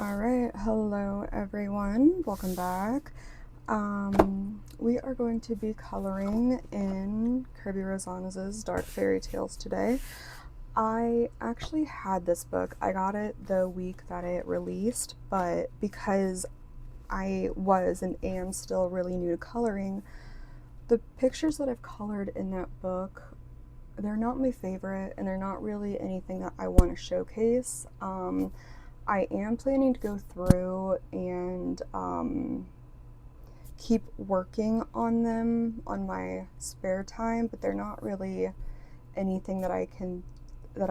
All right, hello everyone, welcome back. We are going to be coloring in Kirby Rosanes' Dark Fairy Tales today. I actually had this book. I got it the week that it released, but because I was and am still really new to coloring, the pictures that I've colored in that book, they're not my favorite and they're not really anything that I want to showcase. I am planning to go through and keep working on them on my spare time, but they're not really anything that I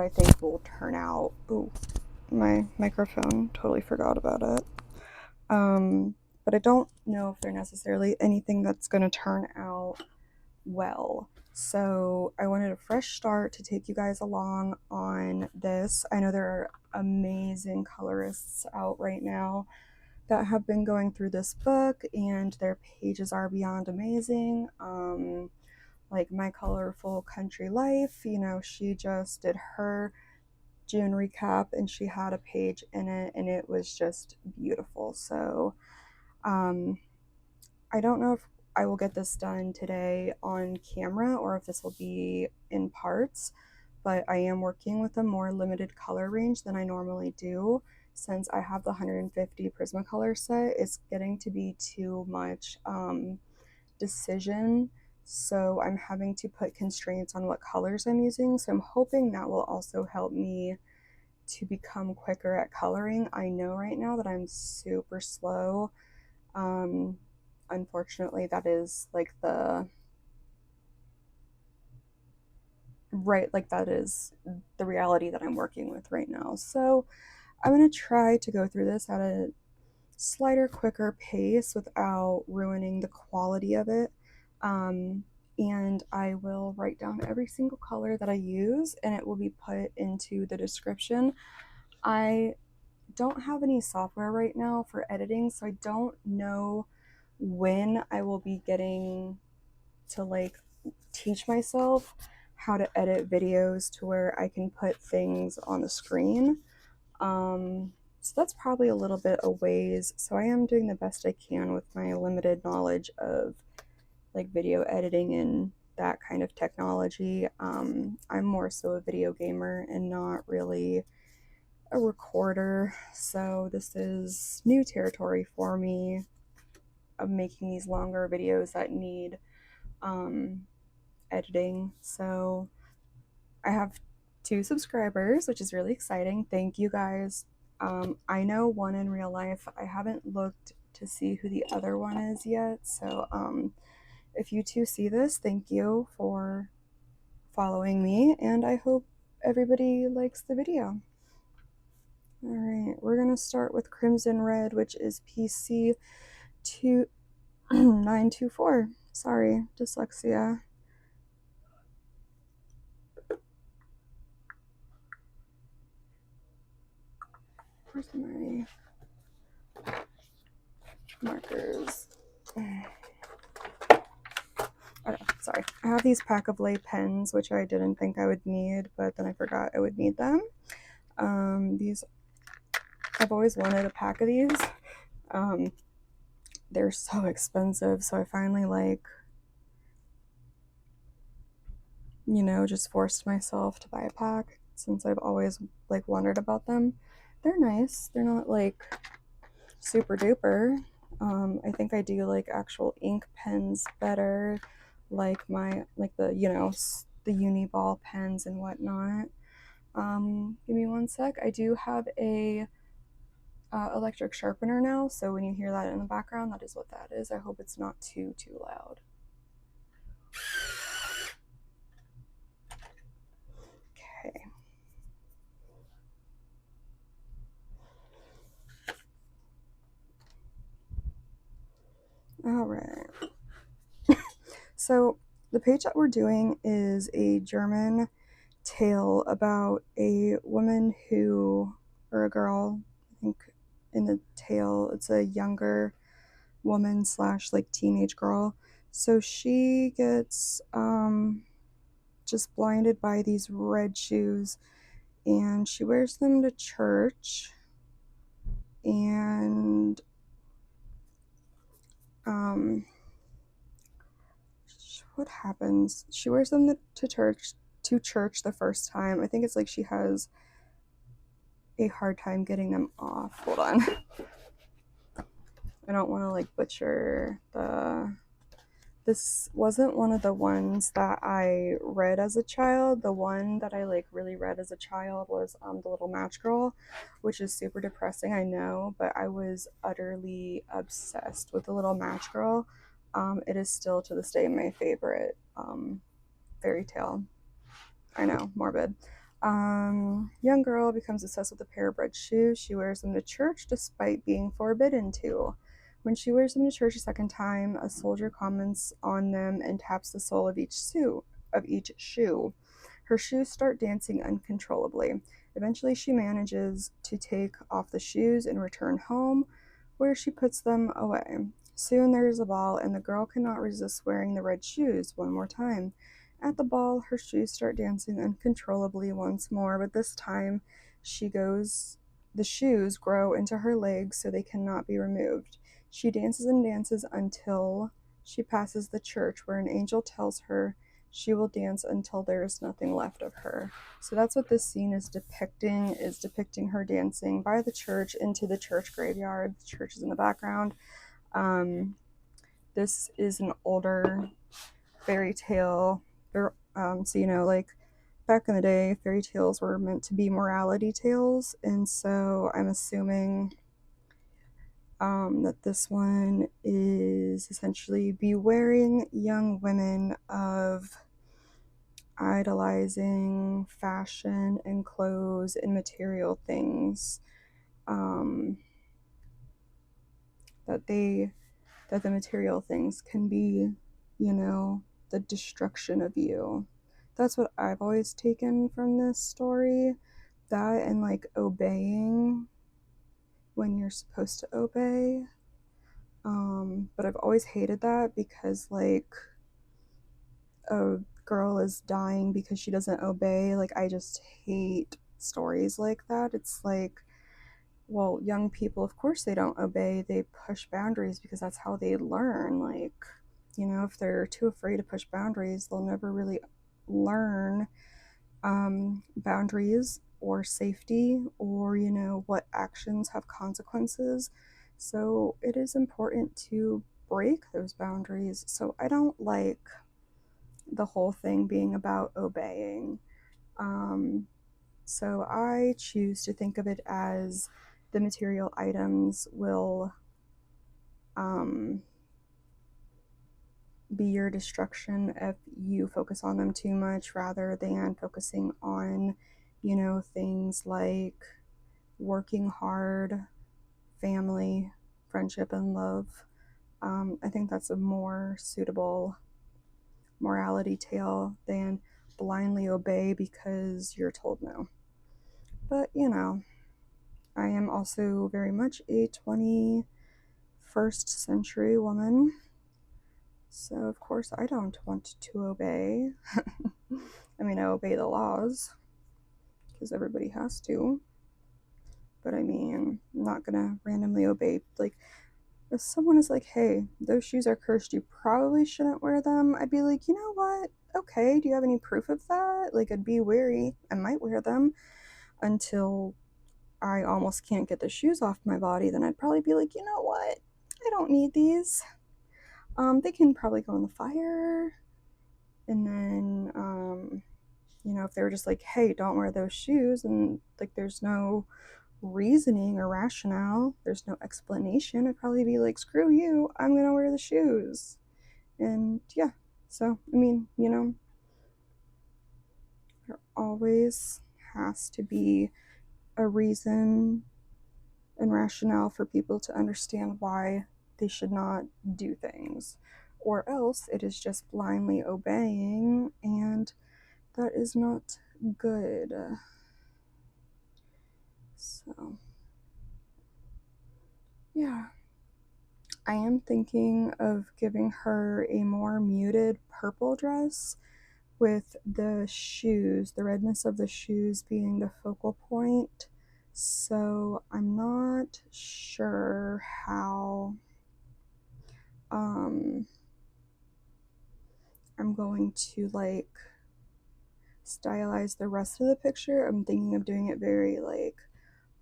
think will turn out. Ooh, my microphone, totally forgot about it. But I don't know if they're necessarily anything that's going to turn out well. So I wanted a fresh start to take you guys along on this. I know there are amazing colorists out right now that have been going through this book, and their pages are beyond amazing. Like My Colorful Country Life, she just did her June recap and she had a page in it and it was just beautiful. So I don't know if I will get this done today on camera or if this will be in parts, but I am working with a more limited color range than I normally do. Since I have the 150 Prismacolor set, it's getting to be too much decision. So I'm having to put constraints on what colors I'm using. So I'm hoping that will also help me to become quicker at coloring. I know right now that I'm super slow. Unfortunately, that is like that is the reality that I'm working with right now. So I'm going to try to go through this at a slighter, quicker pace without ruining the quality of it. And I will write down every single color that I use and it will be put into the description. I don't have any software right now for editing, so I don't know when I will be getting to teach myself how to edit videos to where I can put things on the screen. So that's probably a little bit a ways. So I am doing the best I can with my limited knowledge of video editing and that kind of technology. I'm more so a video gamer and not really a recorder, so this is new territory for me of making these longer videos that need editing. So I have 2 subscribers, which is really exciting. Thank you guys. I know one in real life. I haven't looked to see who the other one is yet. So if you two see this, thank you for following me, and I hope everybody likes the video. All right, we're going to start with Crimson Red, which is PC 2924. Sorry, dyslexia. Where's my markers? Okay, sorry. I have these pack of lay pens, which I didn't think I would need, but then I forgot I would need them. These, I've always wanted a pack of these. They're so expensive, so I finally just forced myself to buy a pack since I've always wondered about them. They're nice. They're not super duper. I think I do actual ink pens better, like the uni ball pens and whatnot. Give me one sec. I do have a electric sharpener now, so when you hear that in the background, that is what that is. I hope it's not too loud. Okay. All right. So the page that we're doing is a German tale about a woman or a girl, I think in the tale, it's a younger woman / teenage girl. So she gets just blinded by these red shoes and she wears them to church, And what happens? She wears them to church the first time. I think it's like she has a hard time getting them off. Hold on. I don't want to like butcher the. This wasn't one of the ones that I read as a child. The one that I like really read as a child was The Little Match Girl, which is super depressing, I know, but I was utterly obsessed with The Little Match Girl. It is still to this day my favorite fairy tale. I know, morbid. Young girl becomes obsessed with a pair of red shoes. She wears them to church despite being forbidden to. When she wears them to church a second time, a soldier comments on them and taps the sole of each shoe. Her shoes start dancing uncontrollably. Eventually, she manages to take off the shoes and return home, where she puts them away. Soon there is a ball, and the girl cannot resist wearing the red shoes one more time. At the ball, her shoes start dancing uncontrollably once more, but this time the shoes grow into her legs so they cannot be removed. She dances and dances until she passes the church, where an angel tells her she will dance until there is nothing left of her. So that's what this scene is depicting her dancing by the church into the church graveyard. The church is in the background. This is an older fairy tale. So, like back in the day, fairy tales were meant to be morality tales. And so I'm assuming that this one is essentially bewailing young women of idolizing fashion and clothes and material things, that the material things can be, the destruction of you. That's what I've always taken from this story. That and like obeying when you're supposed to obey. But I've always hated that because like a girl is dying because she doesn't obey. Like I just hate stories like that. It's like, well, young people, of course they don't obey. They push boundaries because that's how they learn. Like, if they're too afraid to push boundaries, they'll never really learn boundaries or safety or, what actions have consequences. So it is important to break those boundaries. So I don't like the whole thing being about obeying. So I choose to think of it as the material items will be your destruction if you focus on them too much rather than focusing on, things like working hard, family, friendship, and love. I think that's a more suitable morality tale than blindly obey because you're told no. But, I am also very much a 21st century woman. So, of course, I don't want to obey. I mean, I obey the laws because everybody has to. But I mean, I'm not gonna randomly obey. Like, if someone is like, hey, those shoes are cursed, you probably shouldn't wear them, I'd be like, you know what? Okay, do you have any proof of that? Like, I'd be wary. I might wear them until I almost can't get the shoes off my body. Then I'd probably be like, you know what? I don't need these. They can probably go in the fire. And then, if they were just like, hey, don't wear those shoes, and like there's no reasoning or rationale, there's no explanation, I'd probably be like, screw you, I'm gonna wear the shoes. And yeah, so I mean, there always has to be a reason and rationale for people to understand why they should not do things, or else it is just blindly obeying, and that is not good. So, yeah. I am thinking of giving her a more muted purple dress with the shoes, the redness of the shoes being the focal point. So I'm not sure how I'm going to like stylize the rest of the picture. I'm thinking of doing it very like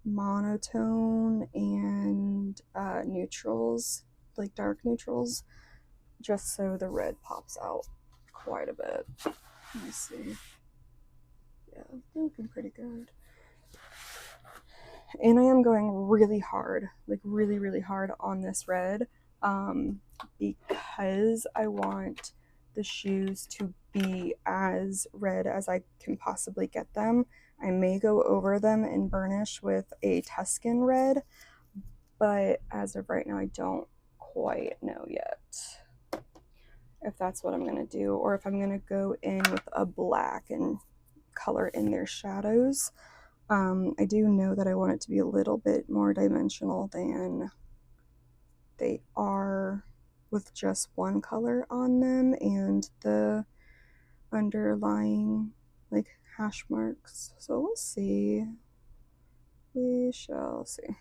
monotone and neutrals, like dark neutrals, just so the red pops out quite a bit. Let me see. Yeah, looking pretty good. And I am going really hard, like really, really hard on this red, because I want the shoes to be as red as I can possibly get them. I may go over them and burnish with a Tuscan red, but as of right now, I don't quite know yet if that's what I'm going to do, or if I'm going to go in with a black and color in their shadows. I do know that I want it to be a little bit more dimensional than they are with just one color on them and the underlying like hash marks. So we'll see. We shall see.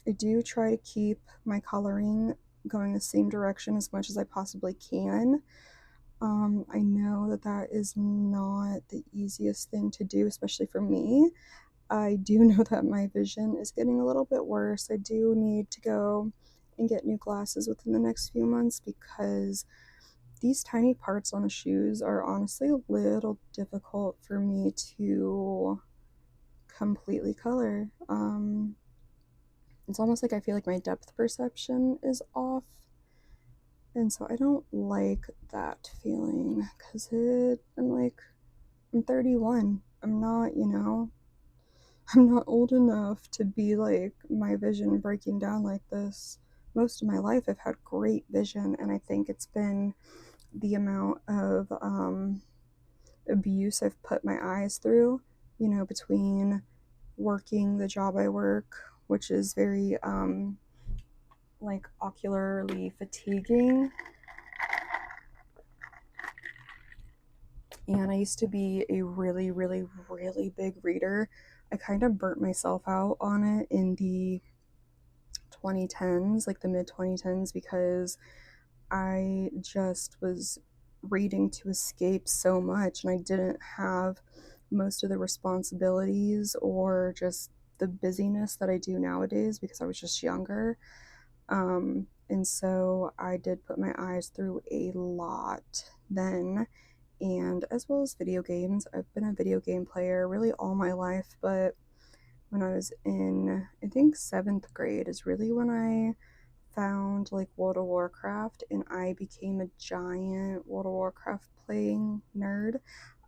I do try to keep my coloring going the same direction as much as I possibly can. I know that that is not the easiest thing to do, especially for me. I do know that my vision is getting a little bit worse. I do need to go and get new glasses within the next few months because these tiny parts on the shoes are honestly a little difficult for me to completely color. It's almost like I feel like my depth perception is off. And so I don't like that feeling because I'm 31. I'm not, I'm not old enough to be like my vision breaking down like this. Most of my life, I've had great vision, and I think it's been the amount of abuse I've put my eyes through, between working the job I work, which is very like ocularly fatiguing. And I used to be a really, really, really big reader. I kind of burnt myself out on it in the 2010s, like the mid 2010s, because I just was reading to escape so much and I didn't have most of the responsibilities or just the busyness that I do nowadays because I was just younger. And so I did put my eyes through a lot then, and as well as video games. I've been a video game player really all my life, but when I was in, I think, seventh grade is really when I found like World of Warcraft, and I became a giant World of Warcraft playing nerd.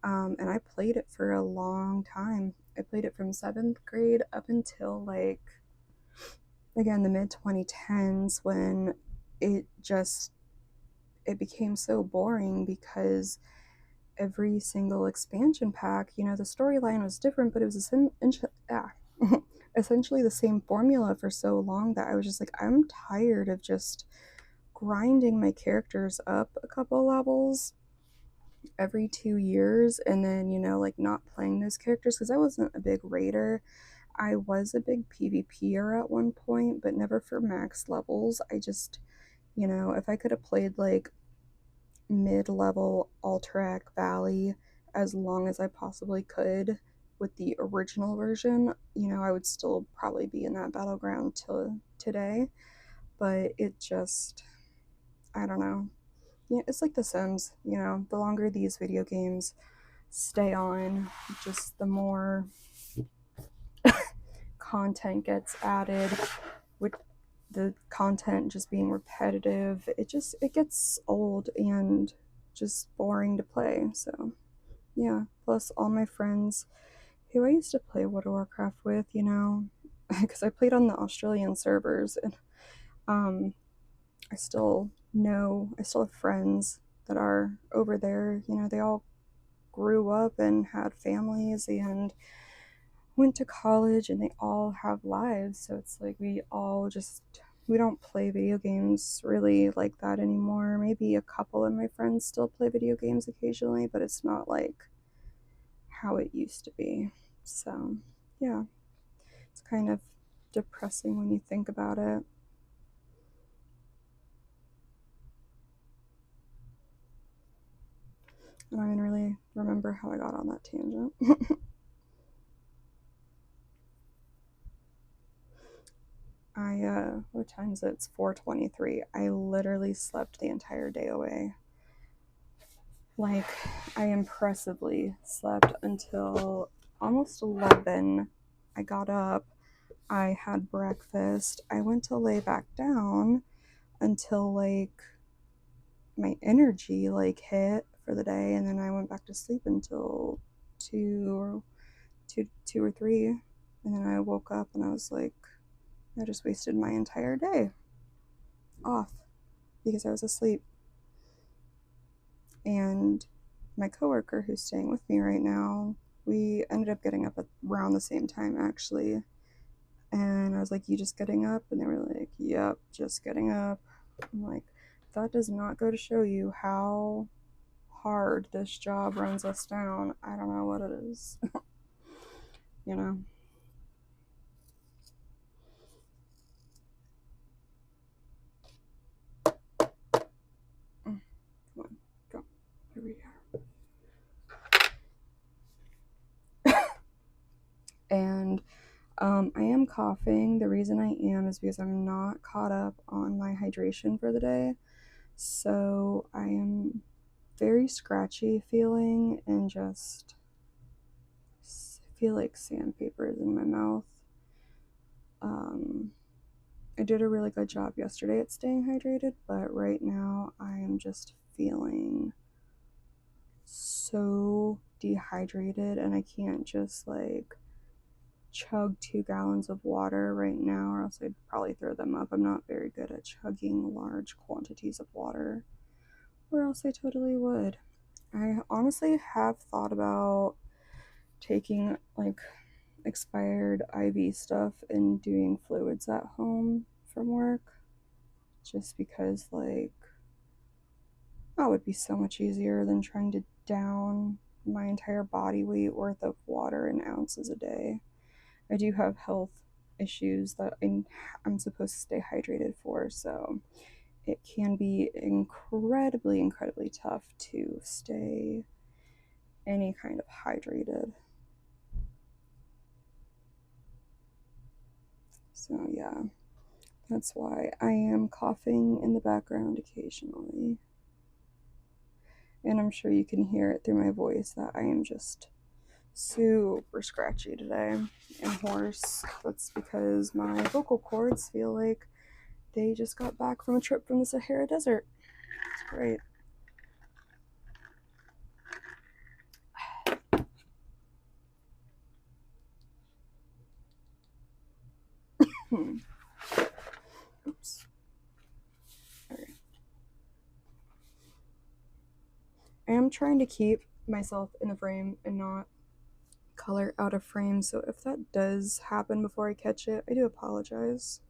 And I played it for a long time. I played it from seventh grade up until like, again, the mid 2010s when it just it became so boring because every single expansion pack, the storyline was different, but it was essentially the same formula for so long that I was just like, I'm tired of just grinding my characters up a couple levels every 2 years and then, like not playing those characters because I wasn't a big raider. I was a big PvPer at one point, but never for max levels. I just, if I could have played like mid-level Alterac Valley as long as I possibly could with the original version, I would still probably be in that battleground till today. But it just, I don't know. Yeah, it's like The Sims, the longer these video games stay on, just the more content gets added, with the content just being repetitive. It gets old and just boring to play. So yeah, plus all my friends who I used to play World of Warcraft with, because I played on the Australian servers, and um I still have friends that are over there. They all grew up and had families and went to college, and they all have lives. So it's like we all just We don't play video games really like that anymore. Maybe a couple of my friends still play video games occasionally, but it's not like how it used to be. So, yeah, it's kind of depressing when you think about it. I don't even really remember how I got on that tangent. What time is it? It's 4:23. I literally slept the entire day away. Like, I impressively slept until almost 11. I got up, I had breakfast, I went to lay back down until like my energy like hit for the day, and then I went back to sleep until 2 or 3, and then I woke up and I was like, I just wasted my entire day off because I was asleep. And my coworker who's staying with me right now, we ended up getting up at around the same time actually. And I was like, "You just getting up?" And they were like, "Yep, just getting up." I'm like, that does not go to show you how hard this job runs us down. I don't know what it is. you know? Come on, go. Here we are. And I am coughing. The reason I am is because I'm not caught up on my hydration for the day. So I am very scratchy feeling and just feel like sandpaper is in my mouth. I did a really good job yesterday at staying hydrated, but right now I am just feeling so dehydrated and I can't just like chug 2 gallons of water right now, or else I'd probably throw them up. I'm not very good at chugging large quantities of water, or else I totally would. I honestly have thought about taking like expired IV stuff and doing fluids at home from work, just because like that would be so much easier than trying to down my entire body weight worth of water in ounces a day. I do have health issues that I'm supposed to stay hydrated for, so it can be incredibly tough to stay any kind of hydrated. So, yeah, that's why I am coughing in the background occasionally. And I'm sure you can hear it through my voice that I am just super scratchy today and hoarse. That's because my vocal cords feel like they just got back from a trip from the Sahara Desert. It's great. Oops. Okay. I am trying to keep myself in the frame and not color out of frame, so if that does happen before I catch it, I do apologize.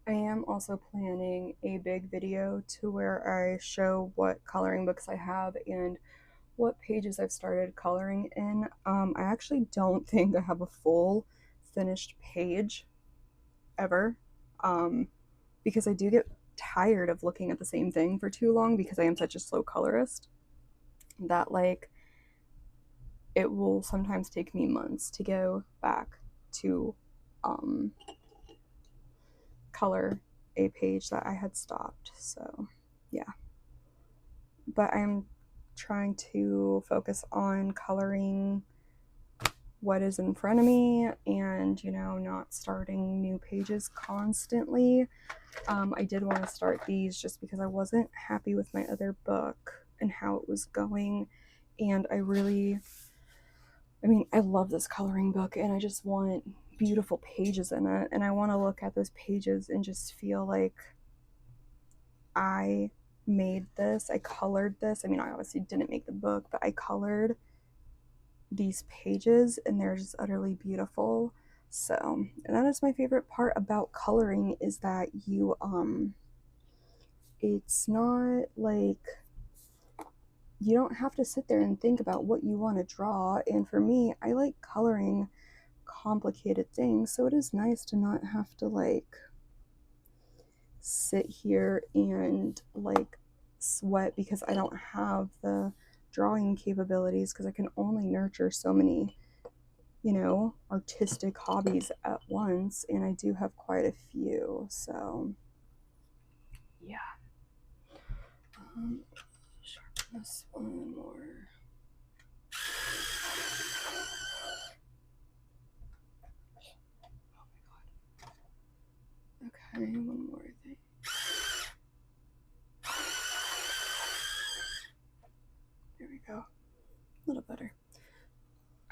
I am also planning a big video to where I show what coloring books I have and what pages I've started coloring in. I actually don't think I have a full finished page ever, um, because I do get tired of looking at the same thing for too long because I am such a slow colorist that like it will sometimes take me months to go back to color a page that I had stopped. So yeah. But I'm trying to focus on coloring what is in front of me and, you know, not starting new pages constantly. I did want to start these just because I wasn't happy with my other book and how it was going. And I love this coloring book and I just want beautiful pages in it. And I want to look at those pages and just feel like I made this, I colored this. I mean, I obviously didn't make the book, but I colored these pages and they're just utterly beautiful. So, and that is my favorite part about coloring is that it's not like you don't have to sit there and think about what you want to draw. And for me, I like coloring complicated things, so it is nice to not have to like sit here and like sweat because I don't have the drawing capabilities because I can only nurture so many, you know, artistic hobbies at once, and I do have quite a few. So, yeah. Sharpen this one more. Okay, one more thing. There we go. A little better.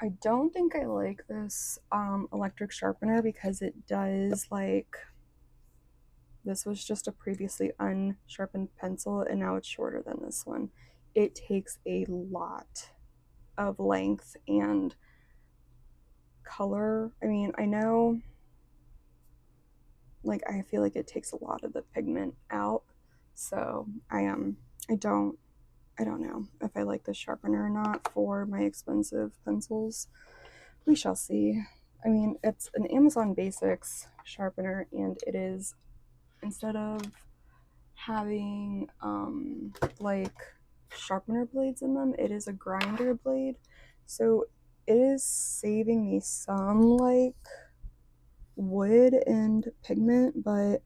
I don't think I like this electric sharpener because it does like, this was just a previously unsharpened pencil and now it's shorter than this one. It takes a lot of length and color. I mean, I know, like, I feel like it takes a lot of the pigment out. So I don't I don't know if I like this sharpener or not for my expensive pencils. We shall see. I mean, it's an Amazon Basics sharpener, and it is, instead of having like sharpener blades in them, it is a grinder blade. So it is saving me some like wood and pigment, but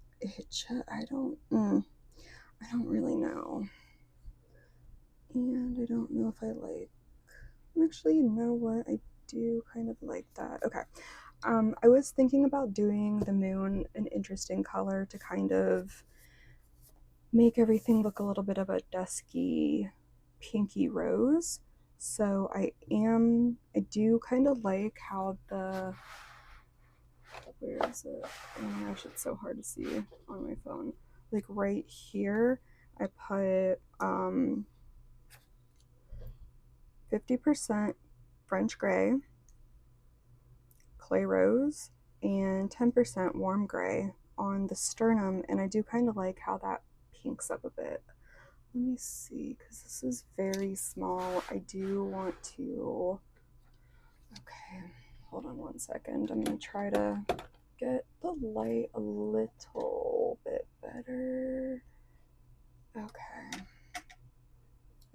I don't really know. And I don't know if I like, actually, you know what? I do kind of like that. Okay. I was thinking about doing the moon an interesting color to kind of make everything look a little bit of a dusky, pinky rose. So I do kind of like how where is it? Oh my gosh, it's so hard to see on my phone. Like right here, I put 50% French gray, clay rose, and 10% warm gray on the sternum, and I do kind of like how that pinks up a bit. Let me see, because this is very small. I do want to, okay, hold on one second. I'm going to try to get the light a little bit better. Okay.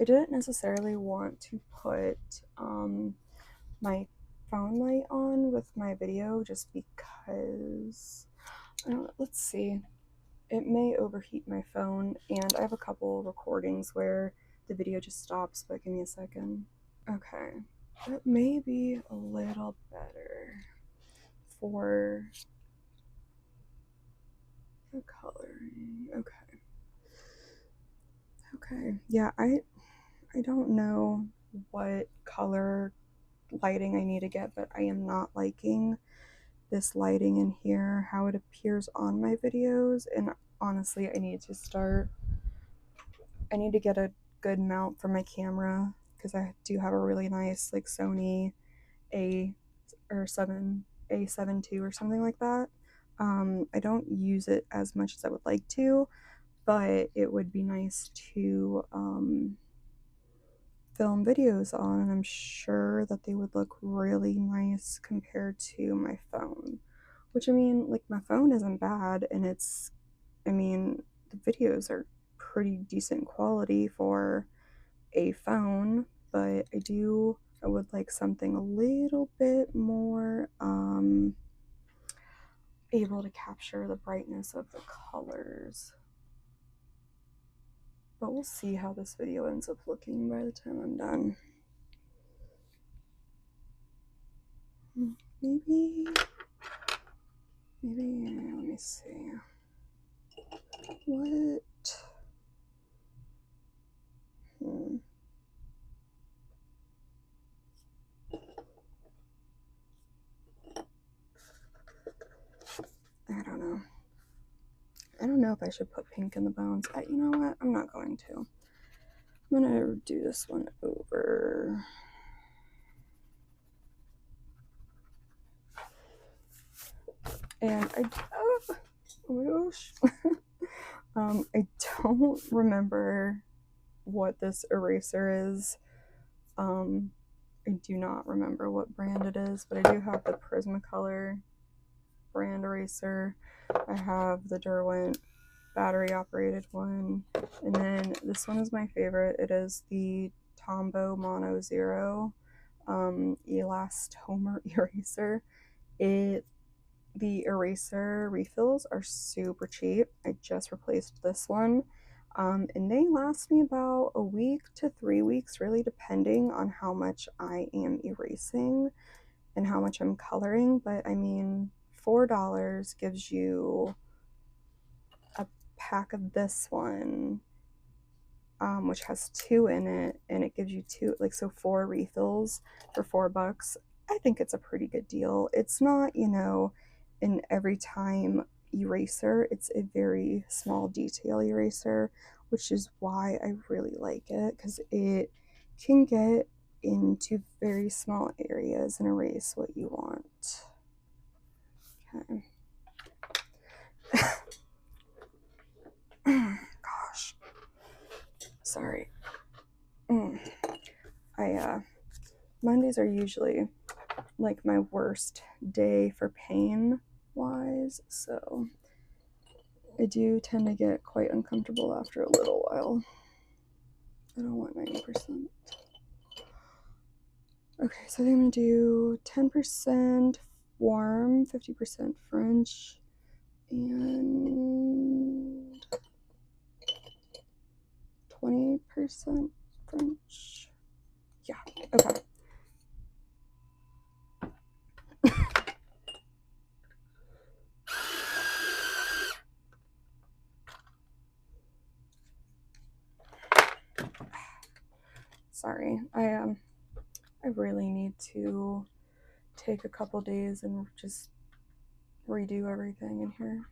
I didn't necessarily want to put my phone light on with my video just because, let's see, it may overheat my phone, and I have a couple recordings where the video just stops, but give me a second. Okay, that may be a little better for the coloring. Okay. Okay. Yeah, I don't know what color lighting I need to get, but I am not liking this lighting in here, how it appears on my videos, and honestly, I need to get a good mount for my camera because I do have a really nice like Sony A or 7 A7 II or something like that. I don't use it as much as I would like to, but it would be nice to film videos on, and I'm sure that they would look really nice compared to my phone. Which, I mean, like, my phone isn't bad, and the videos are pretty decent quality for a phone, but I would like something a little bit more able to capture the brightness of the colors. but we'll see how this video ends up looking by the time I'm done. Maybe, let me see. What? I don't know. I don't know if I should put pink in the bones. You know what? I'm not going to. I'm gonna do this one over. And oh my gosh. I don't remember what this eraser is. I do not remember what brand it is, but I do have the Prismacolor brand eraser. I have the Derwent battery operated one, and then this one is my favorite. It is the Tombow Mono Zero elastomer eraser. The eraser refills are super cheap. I just replaced this one, and they last me about a week to 3 weeks, really depending on how much I am erasing and how much I'm coloring. But I mean, $4 gives you a pack of this one, which has 2 in it, and it gives you 2, like, so 4 refills for $4. I think it's a pretty good deal. It's not, you know, an every time eraser. It's a very small detail eraser, which is why I really like it, because it can get into very small areas and erase what you want. Okay. Gosh. Sorry. Mondays are usually like my worst day for pain wise, so I do tend to get quite uncomfortable after a little while. I don't want 90%. Okay, so I think I'm gonna do 10% warm, 50% French, and 20% French. Yeah, okay. Sorry, I really need to take a couple days and just redo everything in here.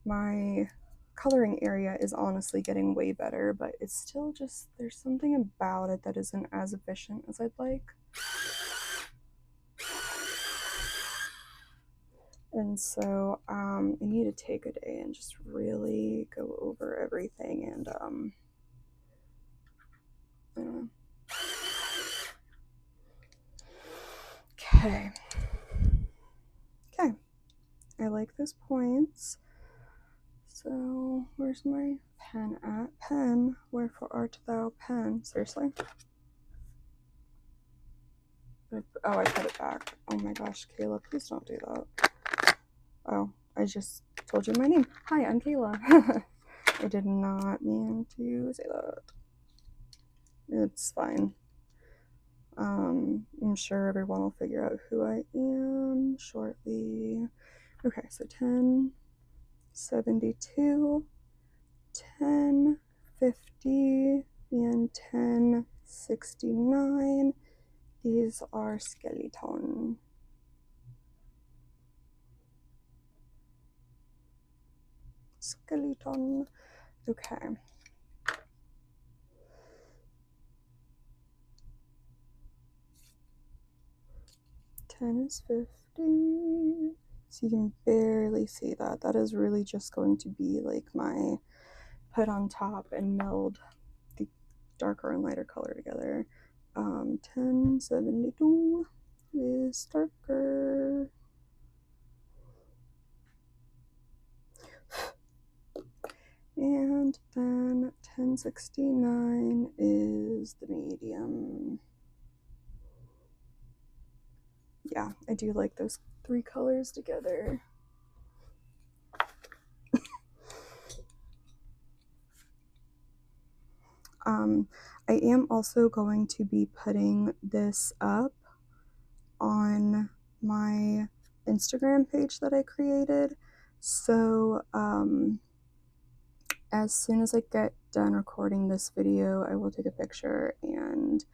My coloring area is honestly getting way better, but it's still just, there's something about it that isn't as efficient as I'd like. And so I need to take a day and just really go over everything and I don't know. Okay. I like those points. So where's my pen at? Pen, wherefore art thou, pen? Seriously? Oh, I put it back. Oh my gosh, Kayla, please don't do that. Oh, I just told you my name. Hi, I'm Kayla. I did not mean to say that. It's fine. I'm sure everyone will figure out who I am shortly. Okay, so 1072, 1050, and 1069. These are skeleton. Skeleton. Okay. 10 is 50. So you can barely see that. That is really just going to be like my put on top and meld the darker and lighter color together. 1072 is darker. And then 1069 is the medium. Yeah, I do like those 3 colors together. I am also going to be putting this up on my Instagram page that I created. So as soon as I get done recording this video, I will take a picture and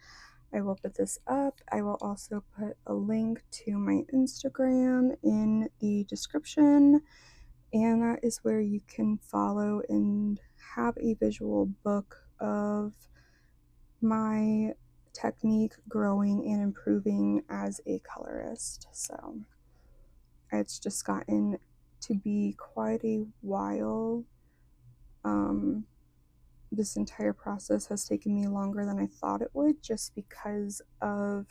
I will put this up. I will also put a link to my Instagram in the description, and that is where you can follow and have a visual book of my technique growing and improving as a colorist. So it's just gotten to be quite a while. This entire process has taken me longer than I thought it would, just because of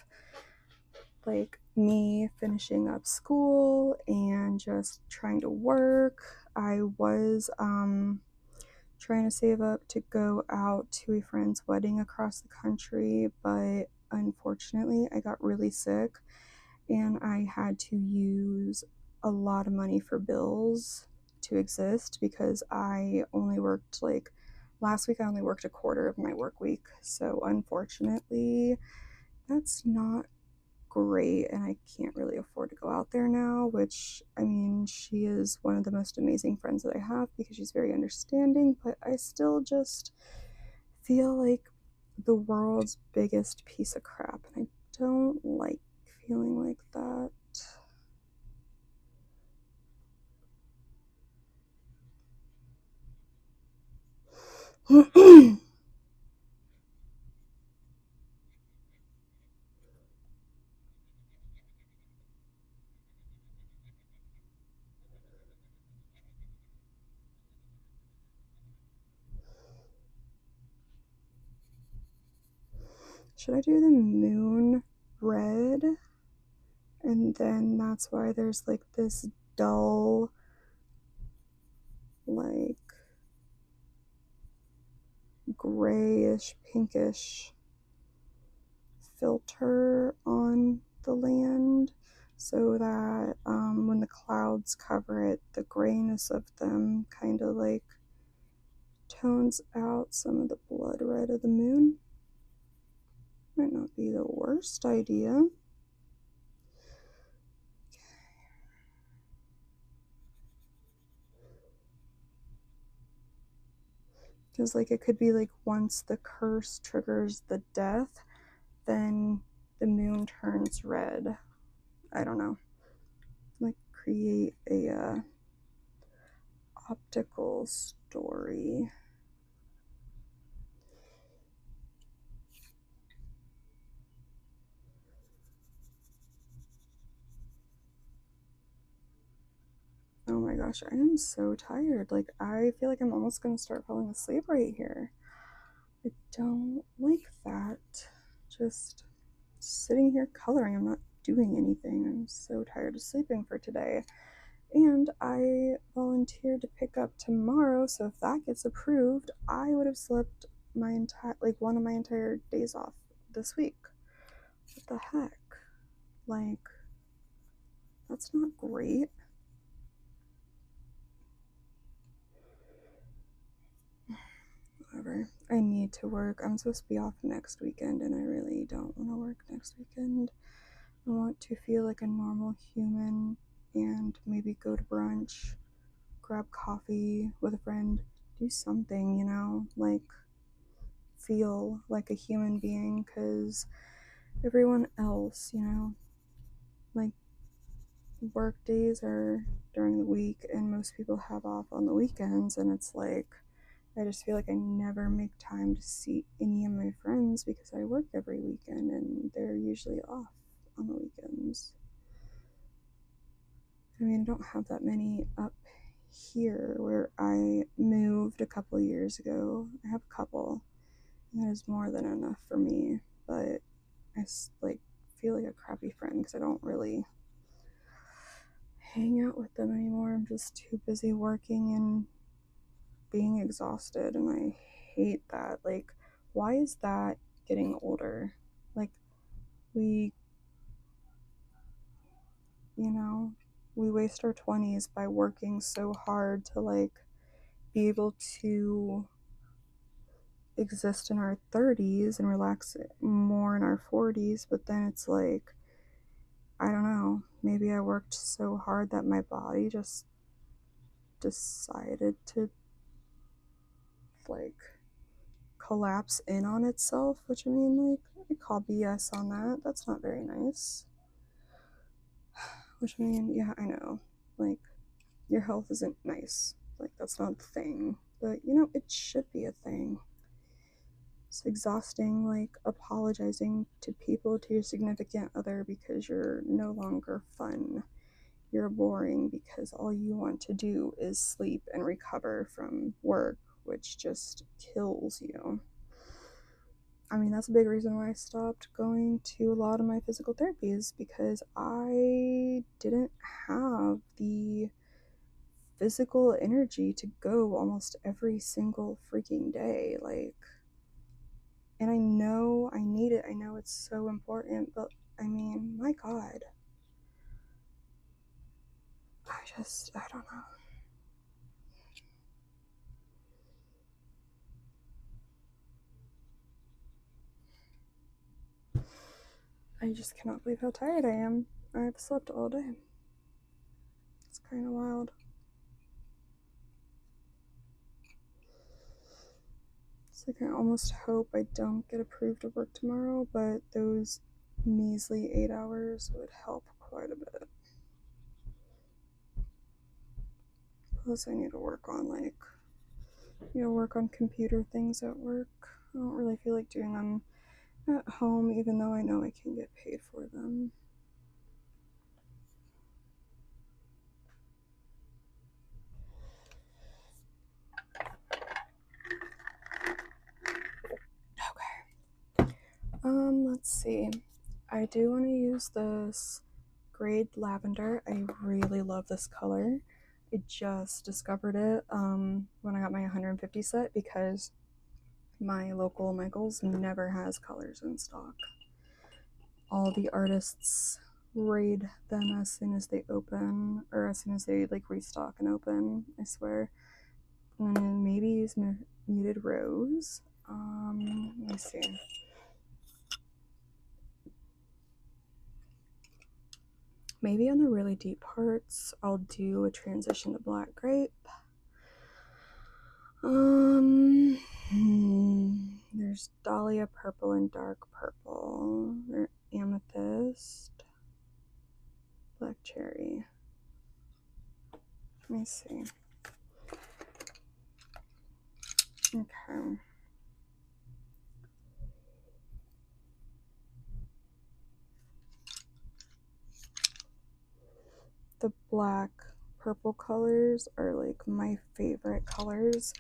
like me finishing up school and just trying to work. I was trying to save up to go out to a friend's wedding across the country, but unfortunately I got really sick and I had to use a lot of money for bills to exist, because I only worked like last week I only worked a quarter of my work week. So unfortunately, that's not great, and I can't really afford to go out there now, which, I mean, she is one of the most amazing friends that I have because she's very understanding, but I still just feel like the world's biggest piece of crap, and I don't like feeling like that. Should I do the moon red? And then that's why there's like this dull, like grayish, pinkish filter on the land, so that when the clouds cover it, the grayness of them kind of like tones out some of the blood red of the moon. Might not be the worst idea. Because like it could be like once the curse triggers the death, then the moon turns red. I don't know. Like create a optical story. Oh my gosh, I am so tired. Like, I feel like I'm almost gonna start falling asleep right here. I don't like that. Just sitting here coloring. I'm not doing anything. I'm so tired of sleeping for today. And I volunteered to pick up tomorrow, so if that gets approved, I would have slept my entire, like, one of my entire days off this week. What the heck? Like, that's not great. Whatever. I need to work. I'm supposed to be off next weekend, and I really don't want to work next weekend. I want to feel like a normal human and maybe go to brunch, grab coffee with a friend, do something, you know, like feel like a human being, because everyone else, you know, like work days are during the week and most people have off on the weekends, and it's like I just feel like I never make time to see any of my friends because I work every weekend and they're usually off on the weekends. I mean, I don't have that many up here where I moved a couple years ago. I have a couple, and that is more than enough for me, but I like feel like a crappy friend because I don't really hang out with them anymore. I'm just too busy working and being exhausted, and I hate that. Like, why is that getting older? Like, we, you know, we waste our 20s by working so hard to like be able to exist in our 30s and relax more in our 40s, but then it's like, I don't know, maybe I worked so hard that my body just decided to like collapse in on itself, which I mean, like, I call BS on that. That's not very nice. Which I mean, yeah, I know. Like, your health isn't nice. Like, that's not a thing. But, you know, it should be a thing. It's exhausting, like, apologizing to people, to your significant other, because you're no longer fun. You're boring because all you want to do is sleep and recover from work, which just kills you. I mean, that's a big reason why I stopped going to a lot of my physical therapies, because I didn't have the physical energy to go almost every single freaking day. Like, and I know I need it. I know it's so important, but I mean, my God. I don't know. I just cannot believe how tired I am. I've slept all day. It's kind of wild. It's like I almost hope I don't get approved to work tomorrow, but those measly 8 hours would help quite a bit. Plus, I need to work on work on computer things at work. I don't really feel like doing them at home, even though I know I can get paid for them. Okay. Let's see. I do want to use this Grade Lavender. I really love this color. I just discovered it when I got my 150 set, because my local Michaels never has colors in stock. All the artists raid them as soon as they open, or as soon as they like restock and open, I swear. And then maybe use Muted Rose. Let me see. Maybe on the really deep parts, I'll do a transition to Black Grape. There's Dahlia Purple and Dark Purple. Or Amethyst. Black Cherry. Let me see. Okay. The black purple colors are like my favorite colors.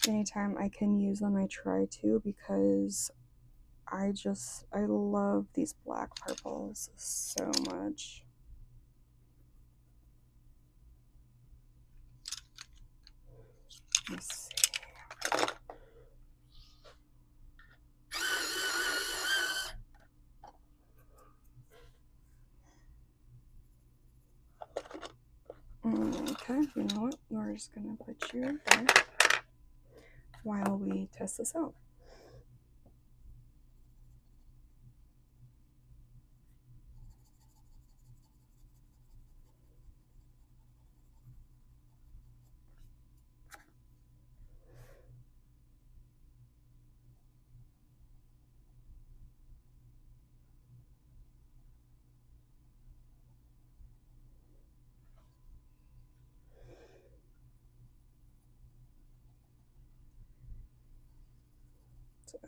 Anytime I can use them, I try to, because I love these black purples so much. Let's see. Okay, you know what? We're just gonna put you there while we test this out.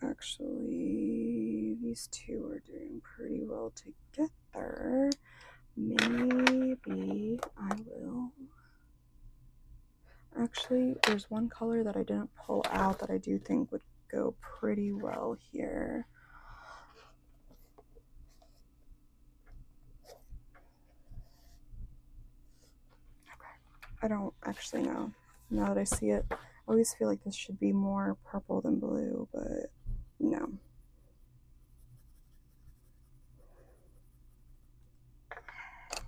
Actually, these two are doing pretty well together. Maybe I will. Actually, there's one color that I didn't pull out that I do think would go pretty well here. Okay. I don't actually know. Now that I see it, I always feel like this should be more purple than blue, but no.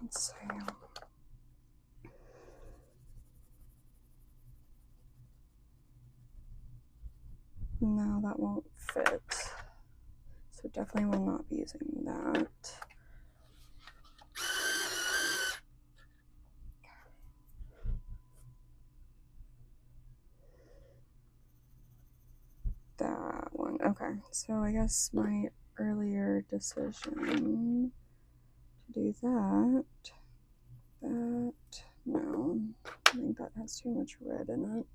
Let's see. No, that won't fit. So definitely will not be using that. That one. Okay, so I guess my earlier decision to do that, no, I think that has too much red in it.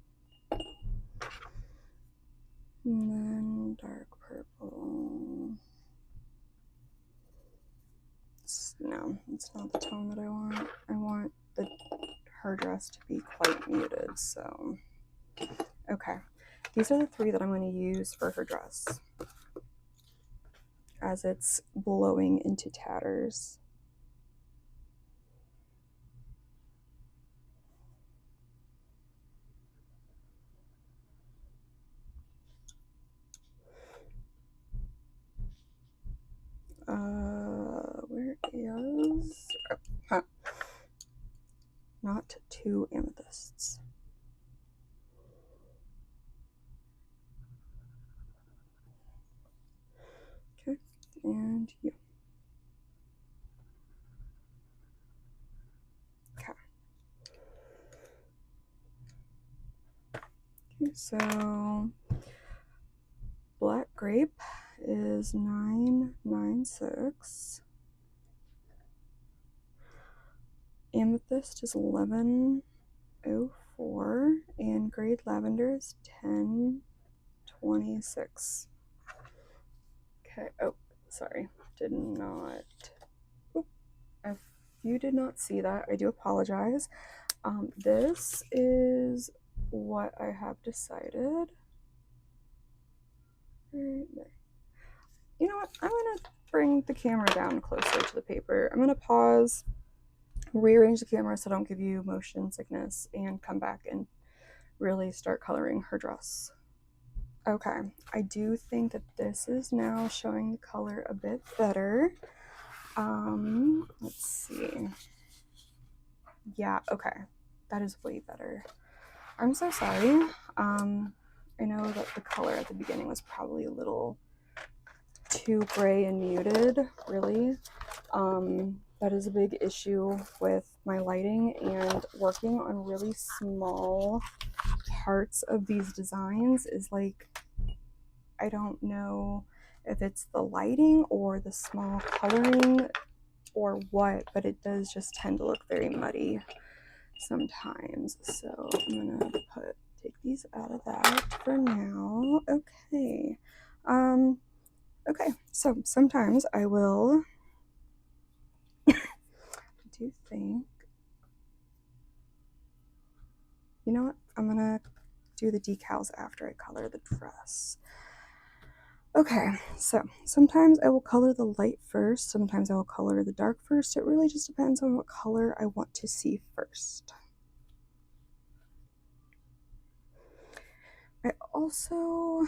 And then dark purple. No, it's not the tone that I want. I want her dress to be quite muted, so. Okay, these are the three that I'm going to use for her dress as it's blowing into tatters. Where is... Oh, huh. Not two amethysts. Okay, and you. Okay. Okay, so black grape is 996. Amethyst is 1104, and grade lavender is 1026. Okay, oh, sorry, did not. If you did not see that, I do apologize. This is what I have decided. Right there. You know what? I'm gonna bring the camera down closer to the paper. I'm gonna pause, rearrange the camera so I don't give you motion sickness, and come back and really start coloring her dress. Okay, I do think that this is now showing the color a bit better. Let's see. Yeah, okay, that is way better. I'm so sorry. I know that the color at the beginning was probably a little too gray and muted, really. That is a big issue with my lighting and working on really small parts of these designs is like, I don't know if it's the lighting or the small coloring or what, but it does just tend to look very muddy sometimes. So I'm gonna take these out of that for now. Okay. Okay, so sometimes I will I do think, you know what, I'm gonna do the decals after I color the dress. Okay, so sometimes I will color the light first, sometimes I will color the dark first. It really just depends on what color I want to see first. I also,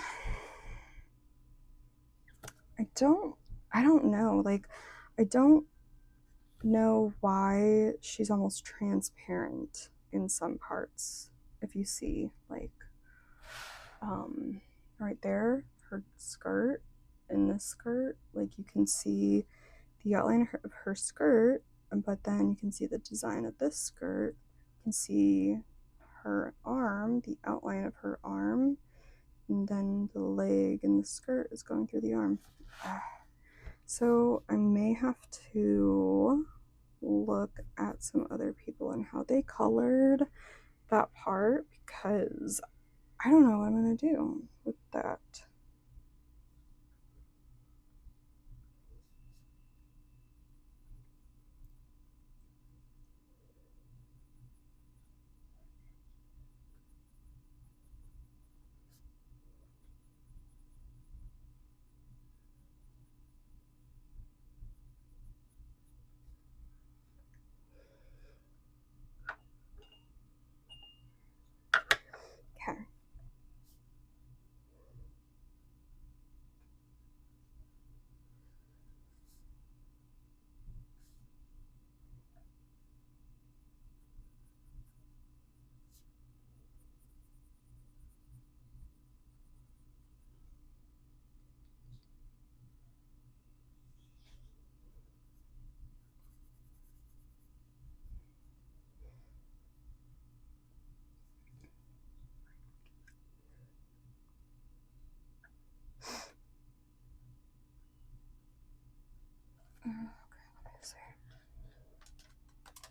I don't know, like, I don't know why she's almost transparent in some parts. If you see, like, right there, her skirt and this skirt, like you can see the outline of her skirt, but then you can see the design of this skirt. You can see her arm, the outline of her arm, and then the leg and the skirt is going through the arm. So I may have to look at some other people and how they colored that part, because I don't know what I'm gonna do with that. Okay.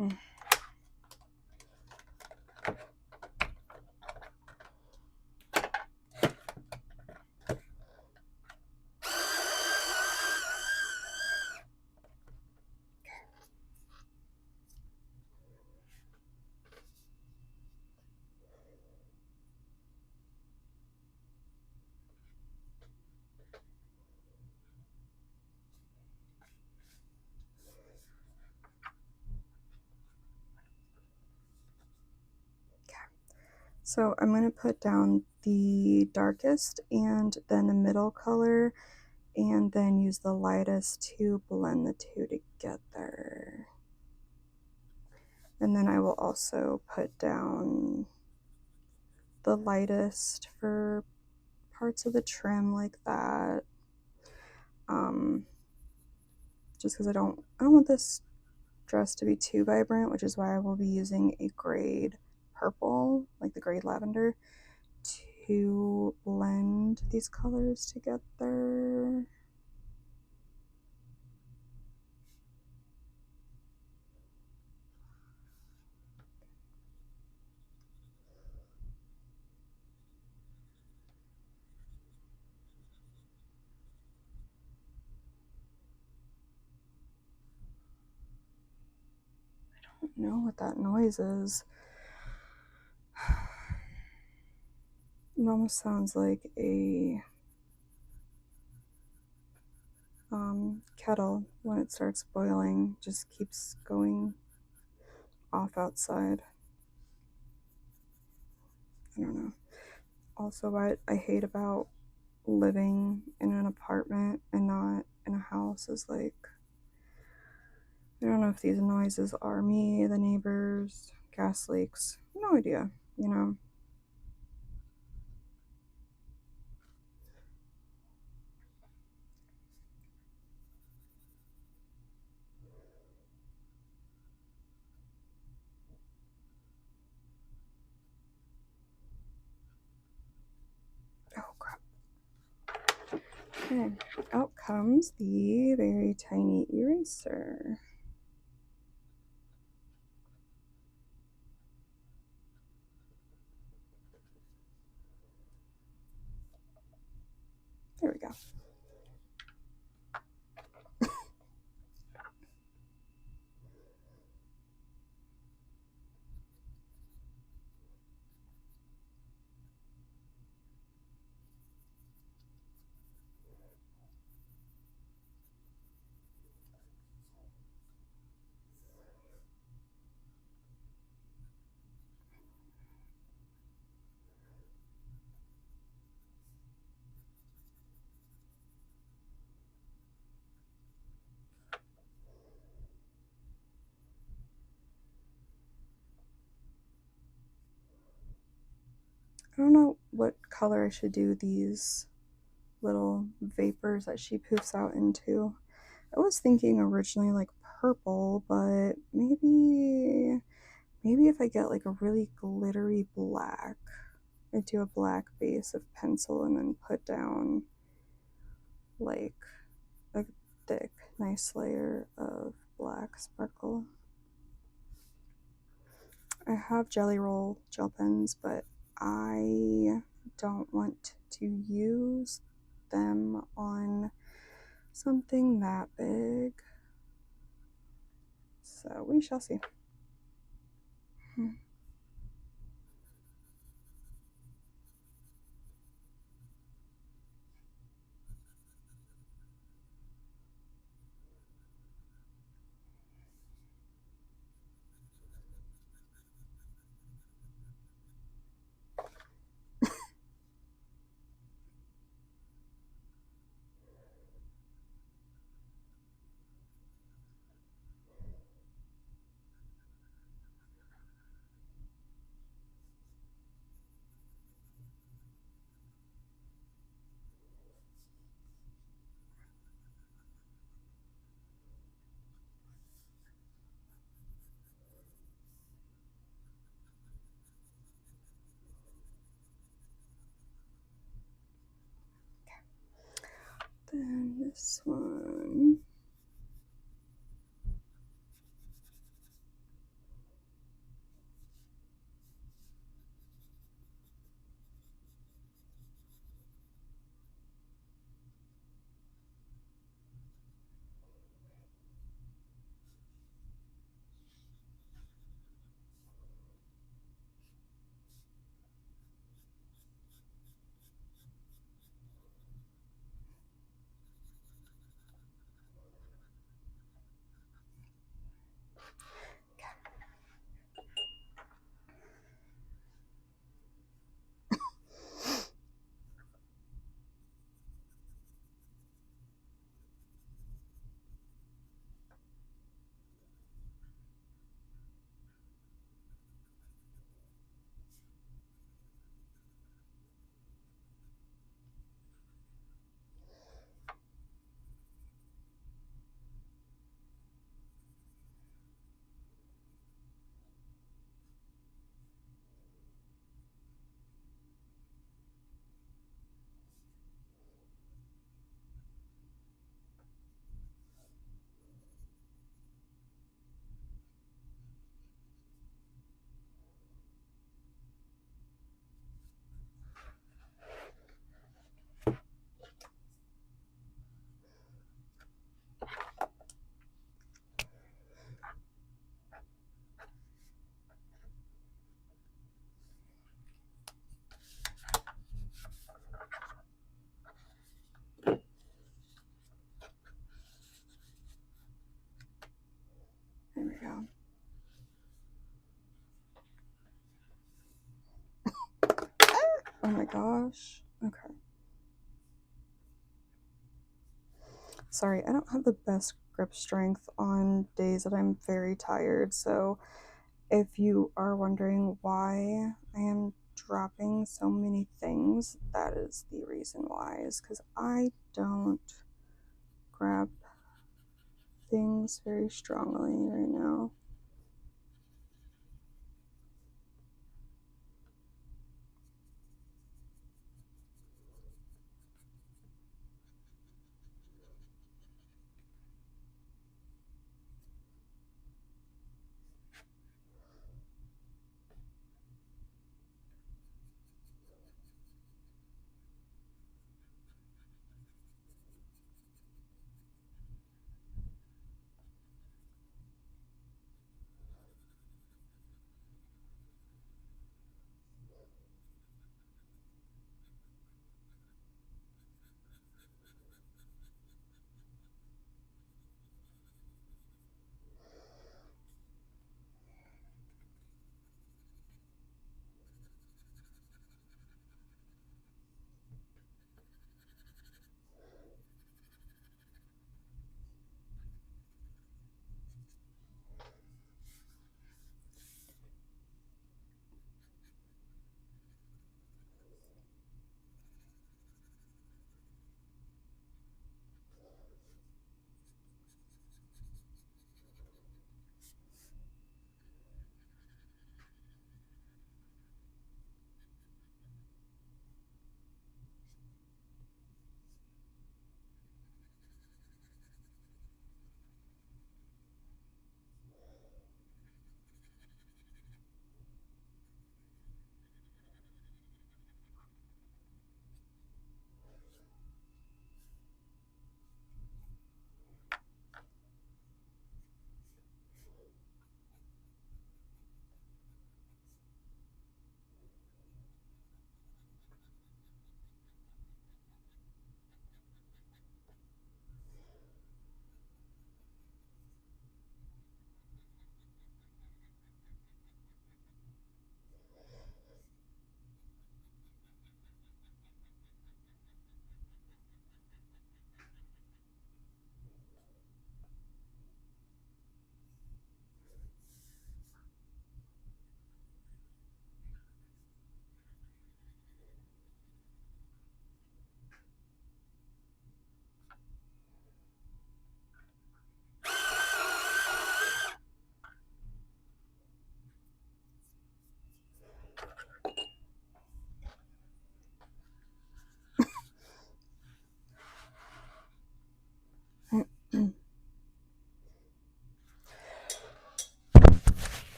Mm. So I'm going to put down the darkest and then the middle color, and then use the lightest to blend the two together. And then I will also put down the lightest for parts of the trim like that. Just because I don't want this dress to be too vibrant, which is why I will be using a grade purple, like the grade lavender, to blend these colors together. I don't know what that noise is. It almost sounds like a kettle when it starts boiling, just keeps going off outside. I don't know. Also, what I hate about living in an apartment and not in a house is like, I don't know if these noises are me, the neighbors, gas leaks. No idea, you know? Oh, crap. Okay, out comes the very tiny eraser. There we go. I don't know what color I should do these little vapors that she poofs out into. I was thinking originally like purple, but maybe if I get like a really glittery black, I do a black base of pencil and then put down like a thick, nice layer of black sparkle. I have Jelly Roll gel pens, but I don't want to use them on something that big. So we shall see. Then this one. There we go. Oh my gosh. Okay. Sorry, I don't have the best grip strength on days that I'm very tired, so if you are wondering why I am dropping so many things, that is the reason why, is because I don't grab things very strongly right now.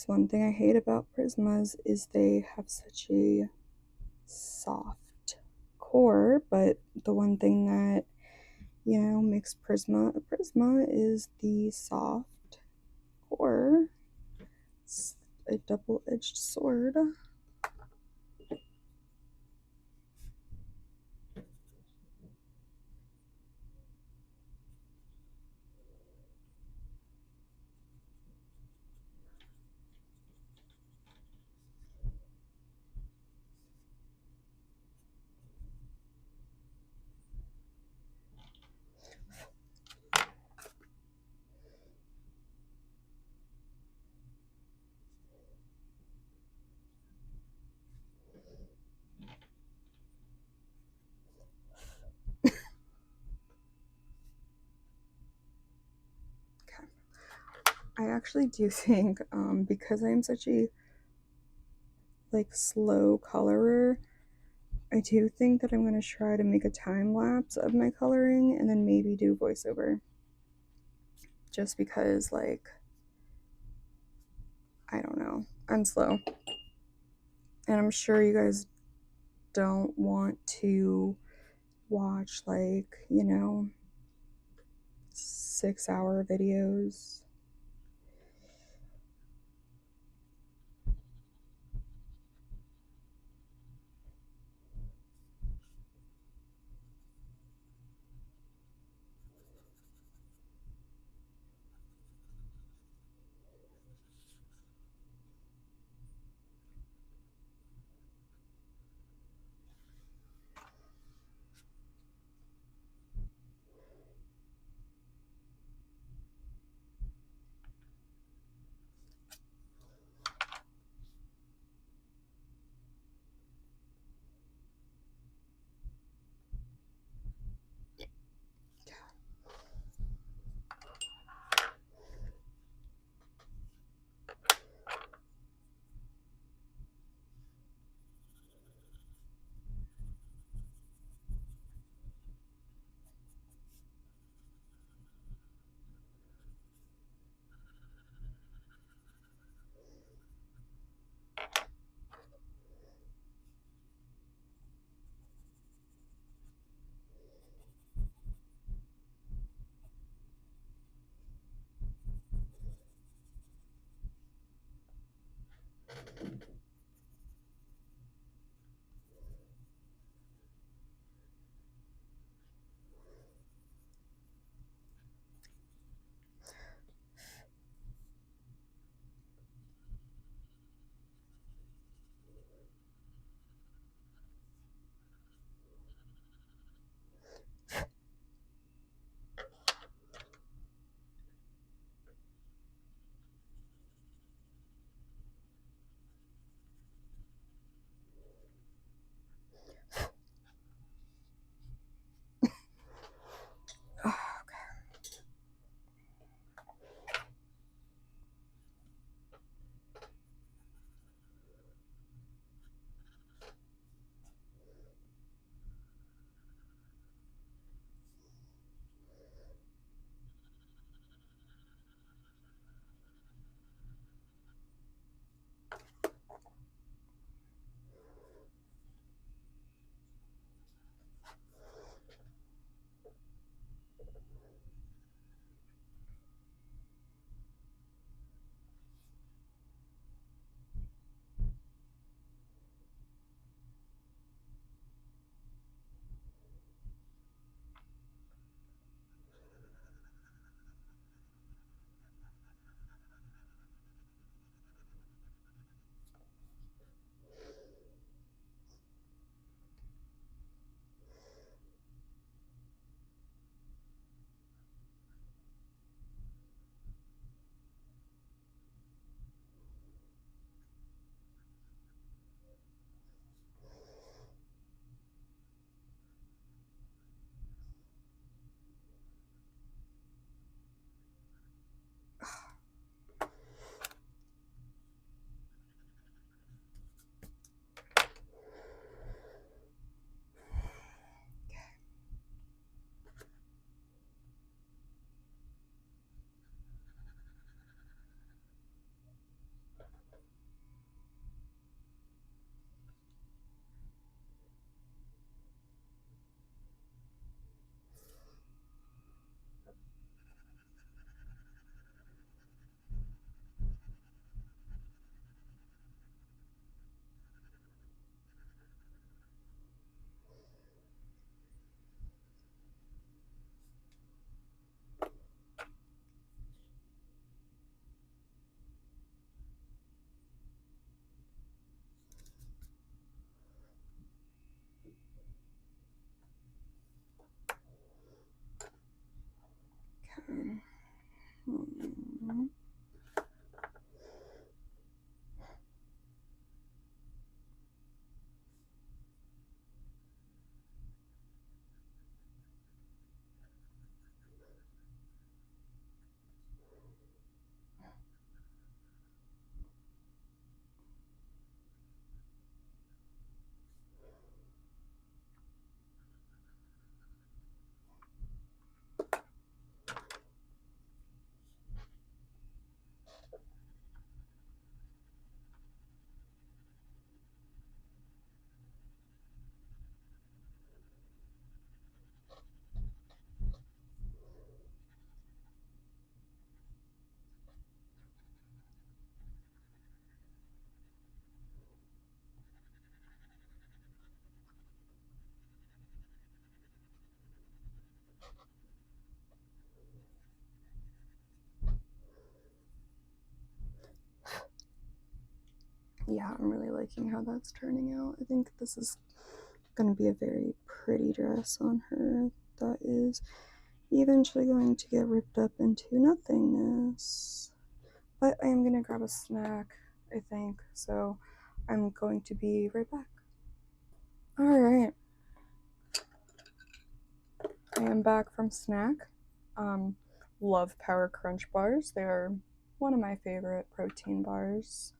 So one thing I hate about Prismas is they have such a soft core, but the one thing that, you know, makes Prisma a Prisma is the soft core. It's a double-edged sword. Okay. I actually do think, because I'm such a like slow colorer, I do think that I'm going to try to make a time lapse of my coloring and then maybe do voiceover. Just because, like, I don't know. I'm slow. And I'm sure you guys don't want to watch, like, you know, 6-hour videos. Yeah, I'm really liking how that's turning out. I think this is going to be a very pretty dress on her that is eventually going to get ripped up into nothingness. But I am going to grab a snack, I think, so I'm going to be right back. Alright, I am back from snack. Love Power Crunch bars. They are one of my favorite protein bars.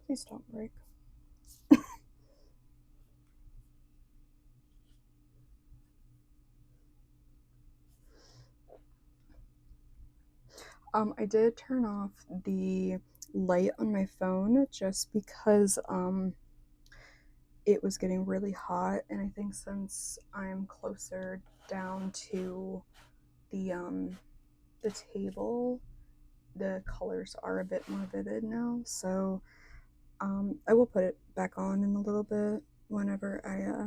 Please don't break. I did turn off the light on my phone just because it was getting really hot, and I think since I'm closer down to the table, the colors are a bit more vivid now. So I will put it back on in a little bit whenever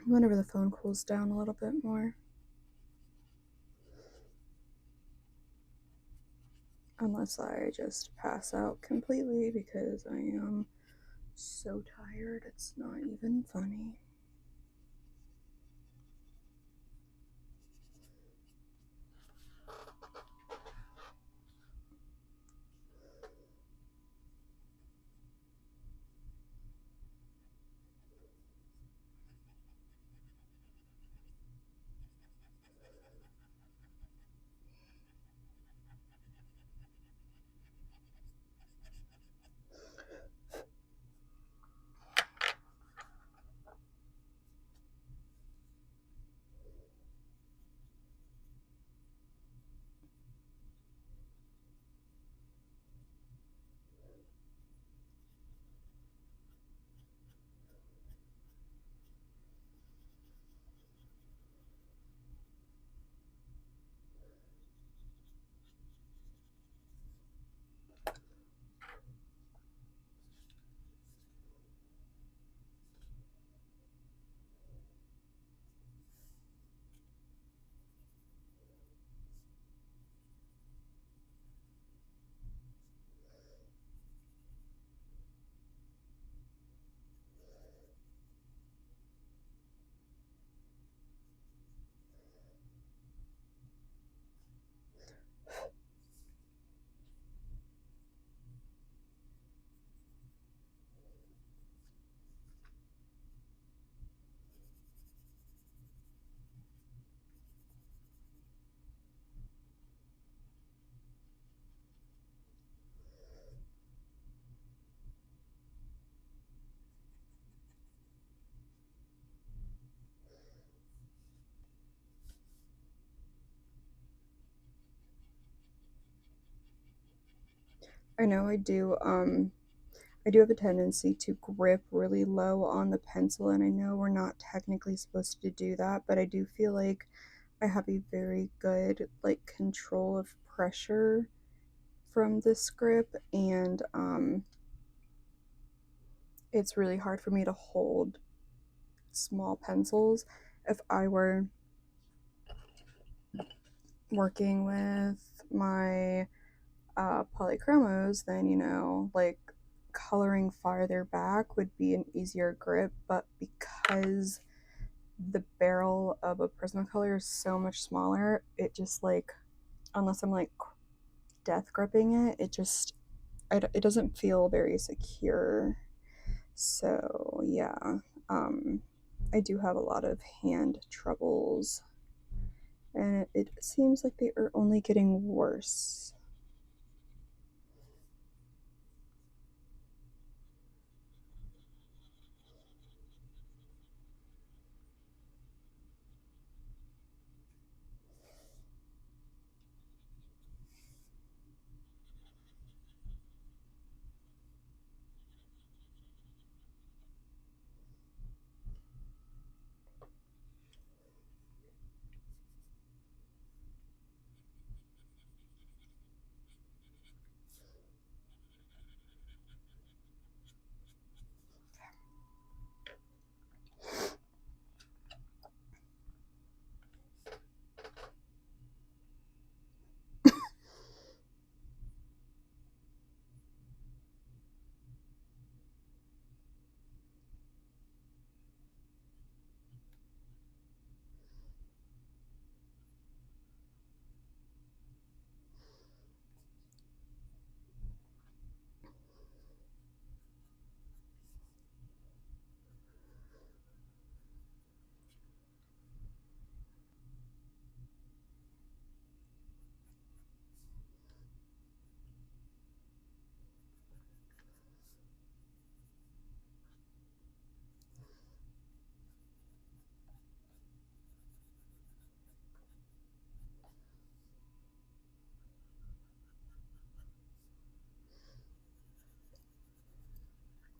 whenever the phone cools down a little bit more. Unless I just pass out completely because I am so tired, it's not even funny. I know I do have a tendency to grip really low on the pencil, and I know we're not technically supposed to do that, but I do feel like I have a very good like control of pressure from this grip, and it's really hard for me to hold small pencils. If I were working with my polychromos, then like coloring farther back would be an easier grip, but because the barrel of a Prismacolor is so much smaller. It just like, unless I'm like death gripping it, it doesn't feel very secure. So yeah, um, I do have a lot of hand troubles, and it seems like they are only getting worse.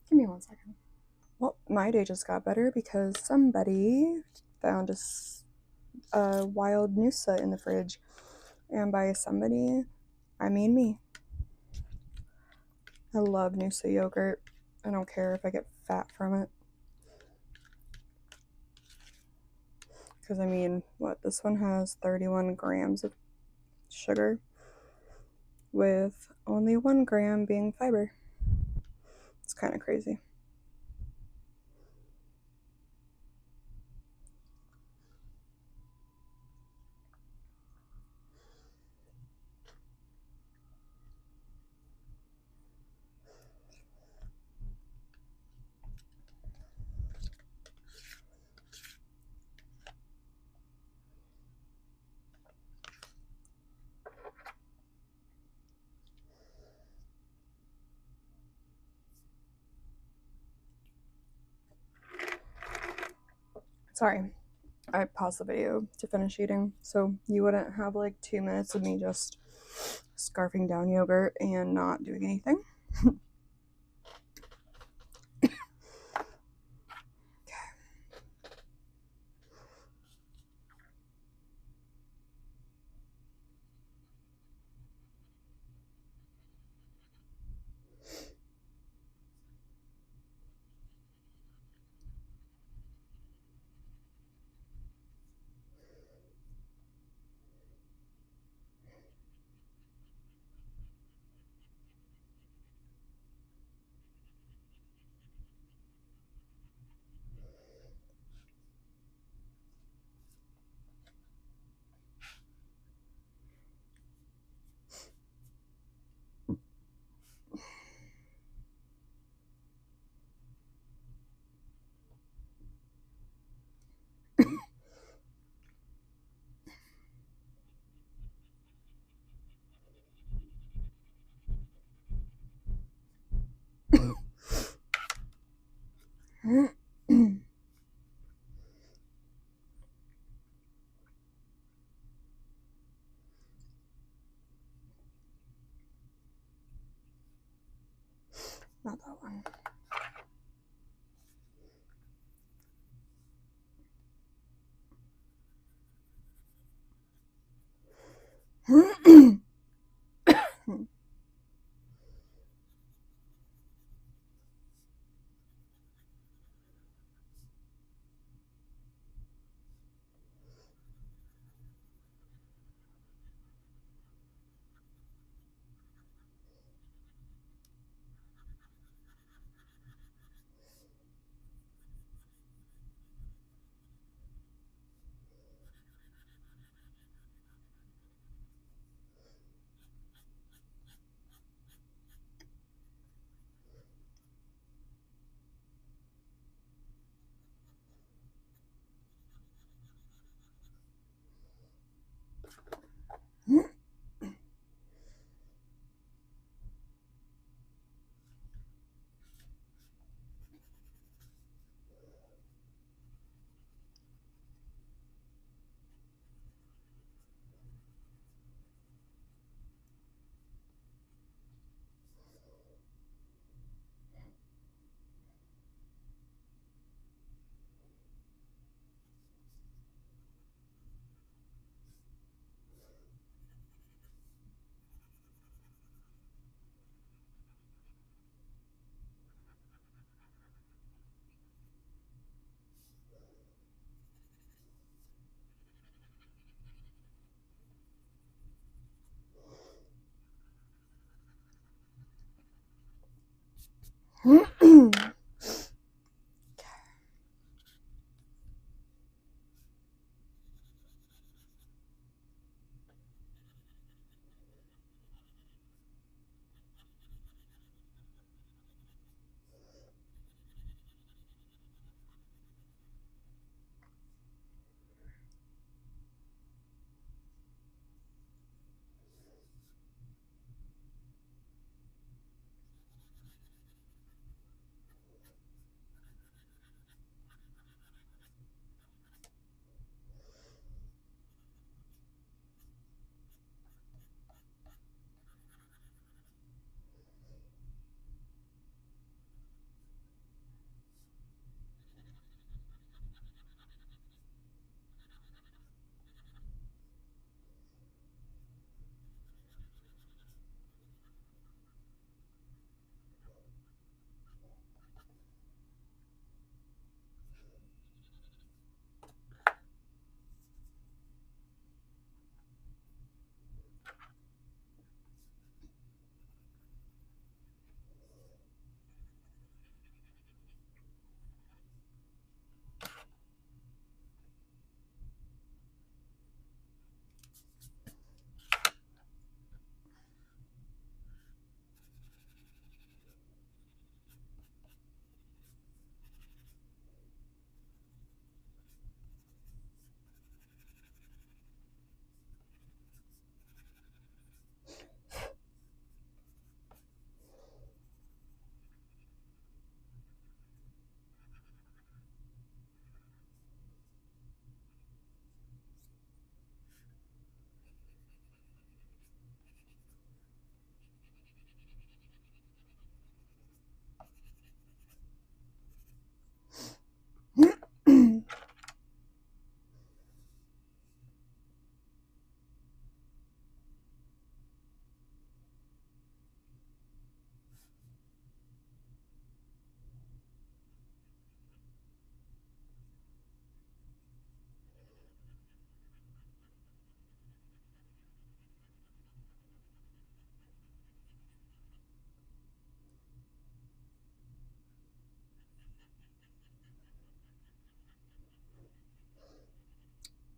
Give me 1 second. Well, my day just got better because somebody found a wild Noosa in the fridge. And by somebody, I mean me. I love Noosa yogurt. I don't care if I get fat from it. Because I mean, what? This one has 31 grams of sugar, with only 1 gram being fiber. It's kind of crazy. Sorry, I paused the video to finish eating, so you wouldn't have like 2 minutes of me just scarfing down yogurt and not doing anything. Not that one.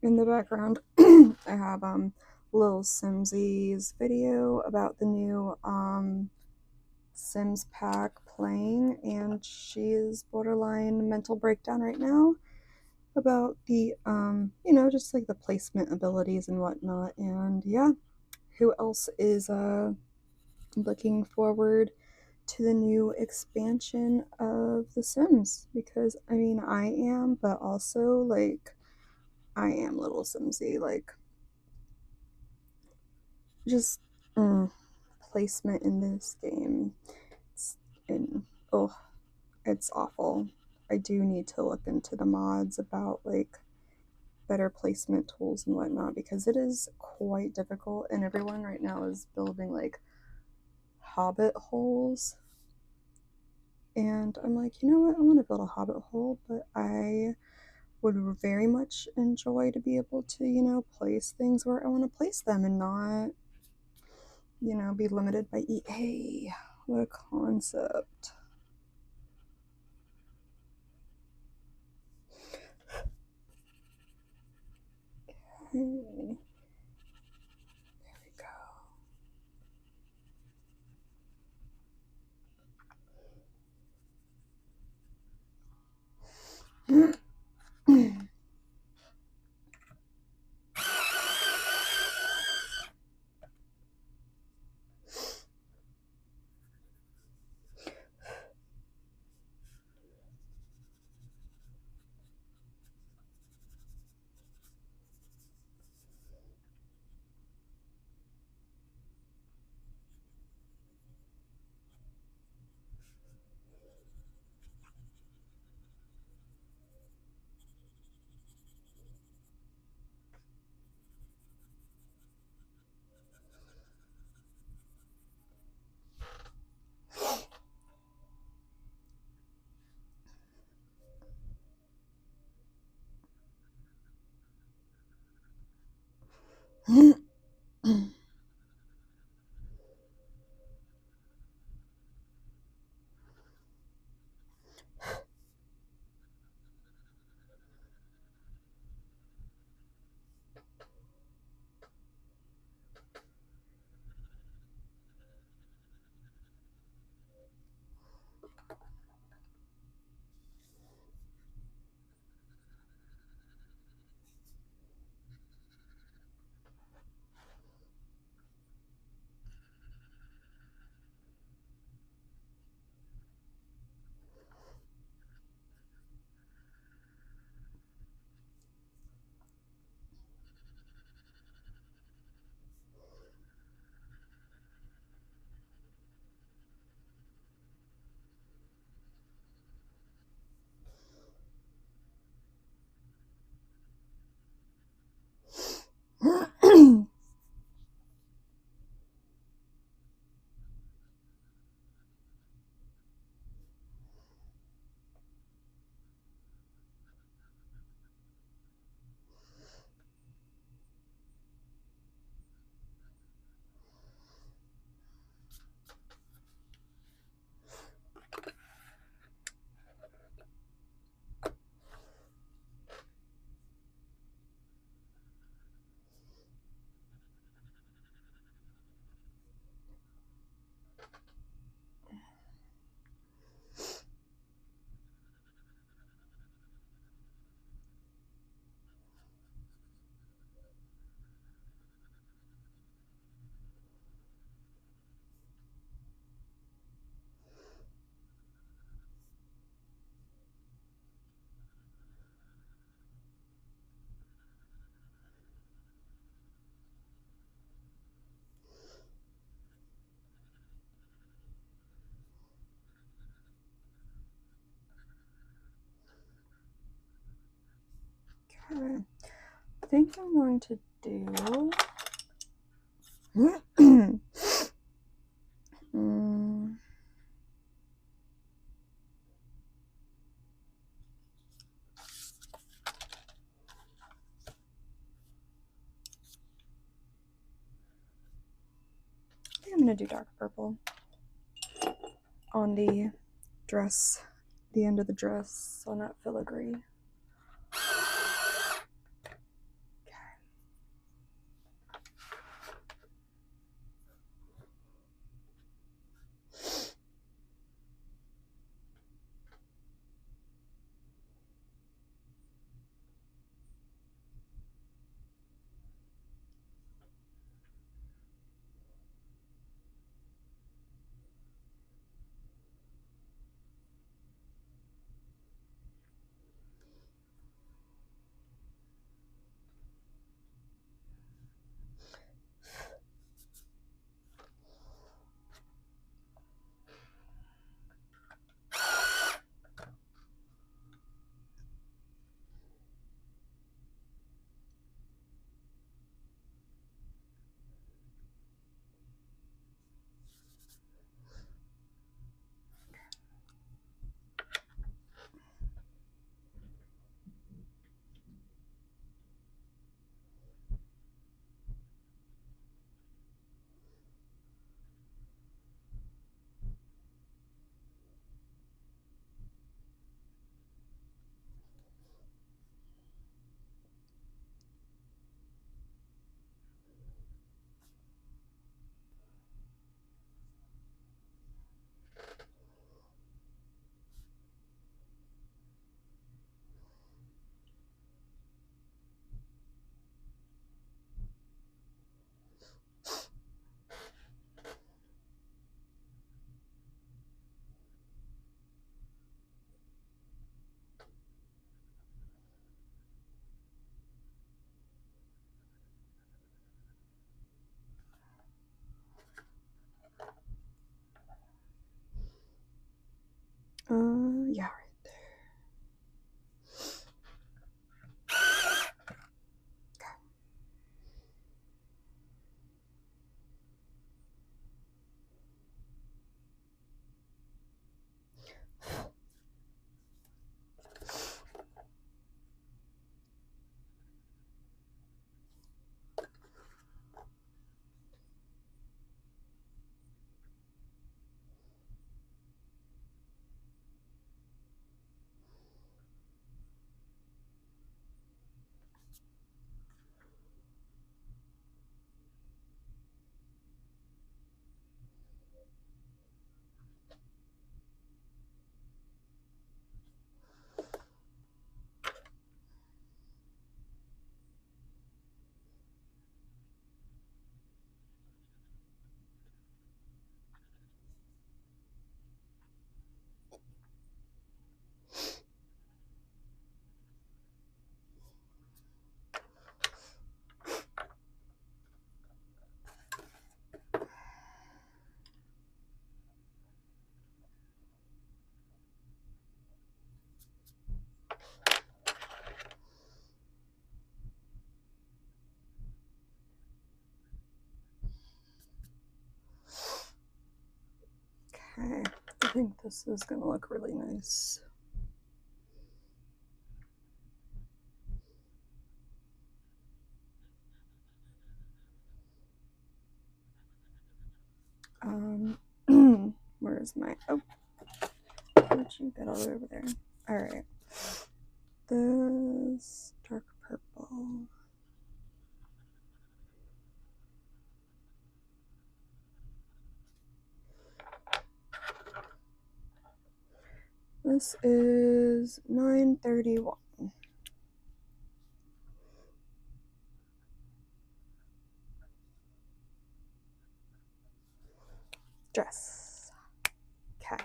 In the background, I have Lil Simsy's video about the new Sims pack playing, and she is borderline mental breakdown right now about the just like the placement abilities and whatnot. And yeah, who else is looking forward to the new expansion of The Sims? Because I mean, I am, but also like I am Little Simsy, like just placement in this game. It's in oh, it's awful. I do need to look into the mods about like better placement tools and whatnot, because it is quite difficult, and everyone right now is building like hobbit holes. And I'm like, you know what? I want to build a hobbit hole, but I would very much enjoy to be able to, place things where I want to place them and not, be limited by EA. What a concept. Okay. There we go. Okay. I think I'm going to do I think I'm gonna do dark purple on the dress, the end of the dress on that filigree. Yeah, right there. Okay, I think this is gonna look really nice. Where's my, oh, where'd you get all over there? All right, this dark purple. This is 931. Dress. Okay.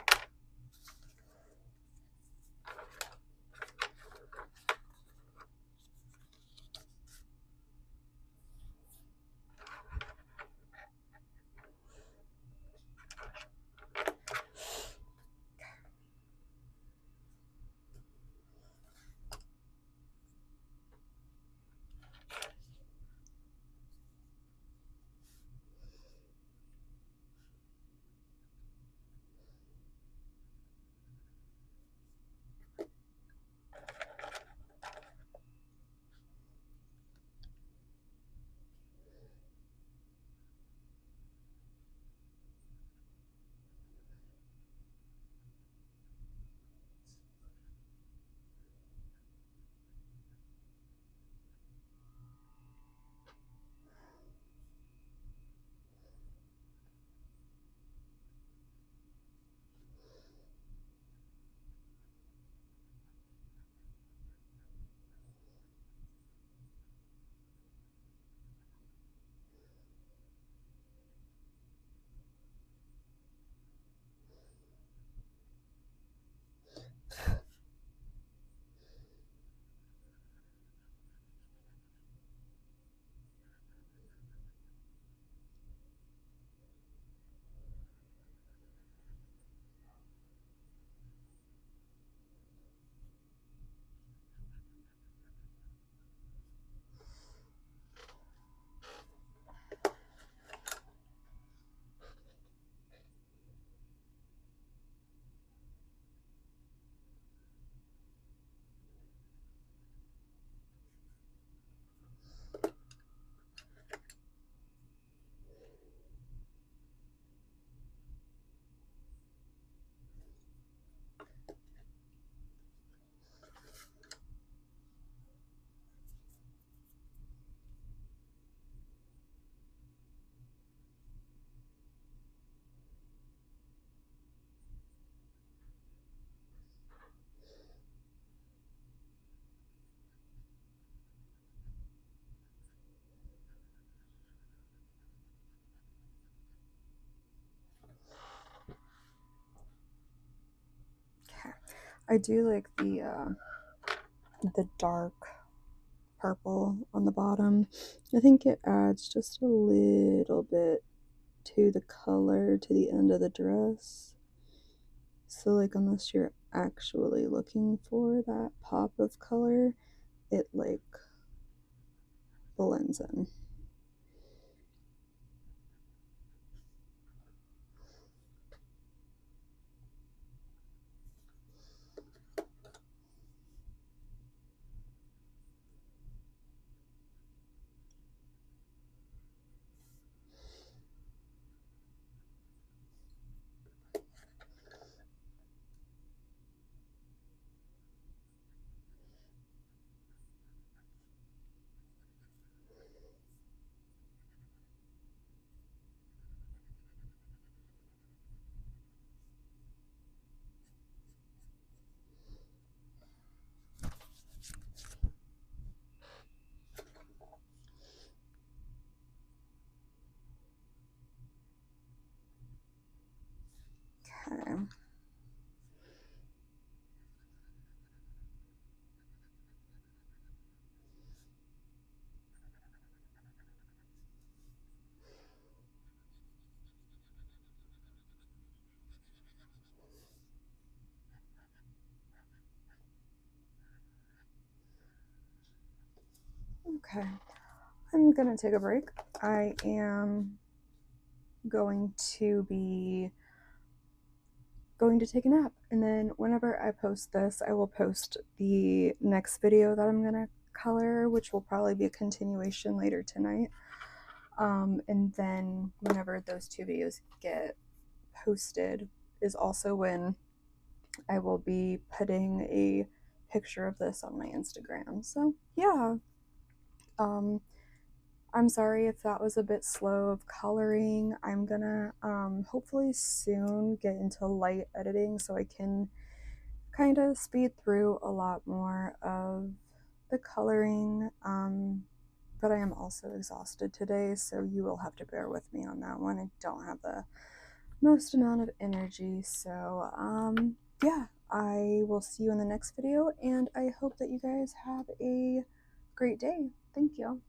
Okay. I do like the dark purple on the bottom. I think it adds just a little bit to the color to the end of the dress. So like unless you're actually looking for that pop of color, it like blends in. Okay. Okay. I'm gonna take a break. I am going to be going to take a nap. And then whenever I post this, I will post the next video that I'm gonna color, which will probably be a continuation later tonight. And then whenever those two videos get posted is also when I will be putting a picture of this on my Instagram. So yeah, um, I'm sorry if that was a bit slow of coloring. I'm gonna hopefully soon get into light editing so I can kind of speed through a lot more of the coloring. But I am also exhausted today, so you will have to bear with me on that one. I don't have the most amount of energy, so yeah, I will see you in the next video, and I hope that you guys have a great day. Thank you.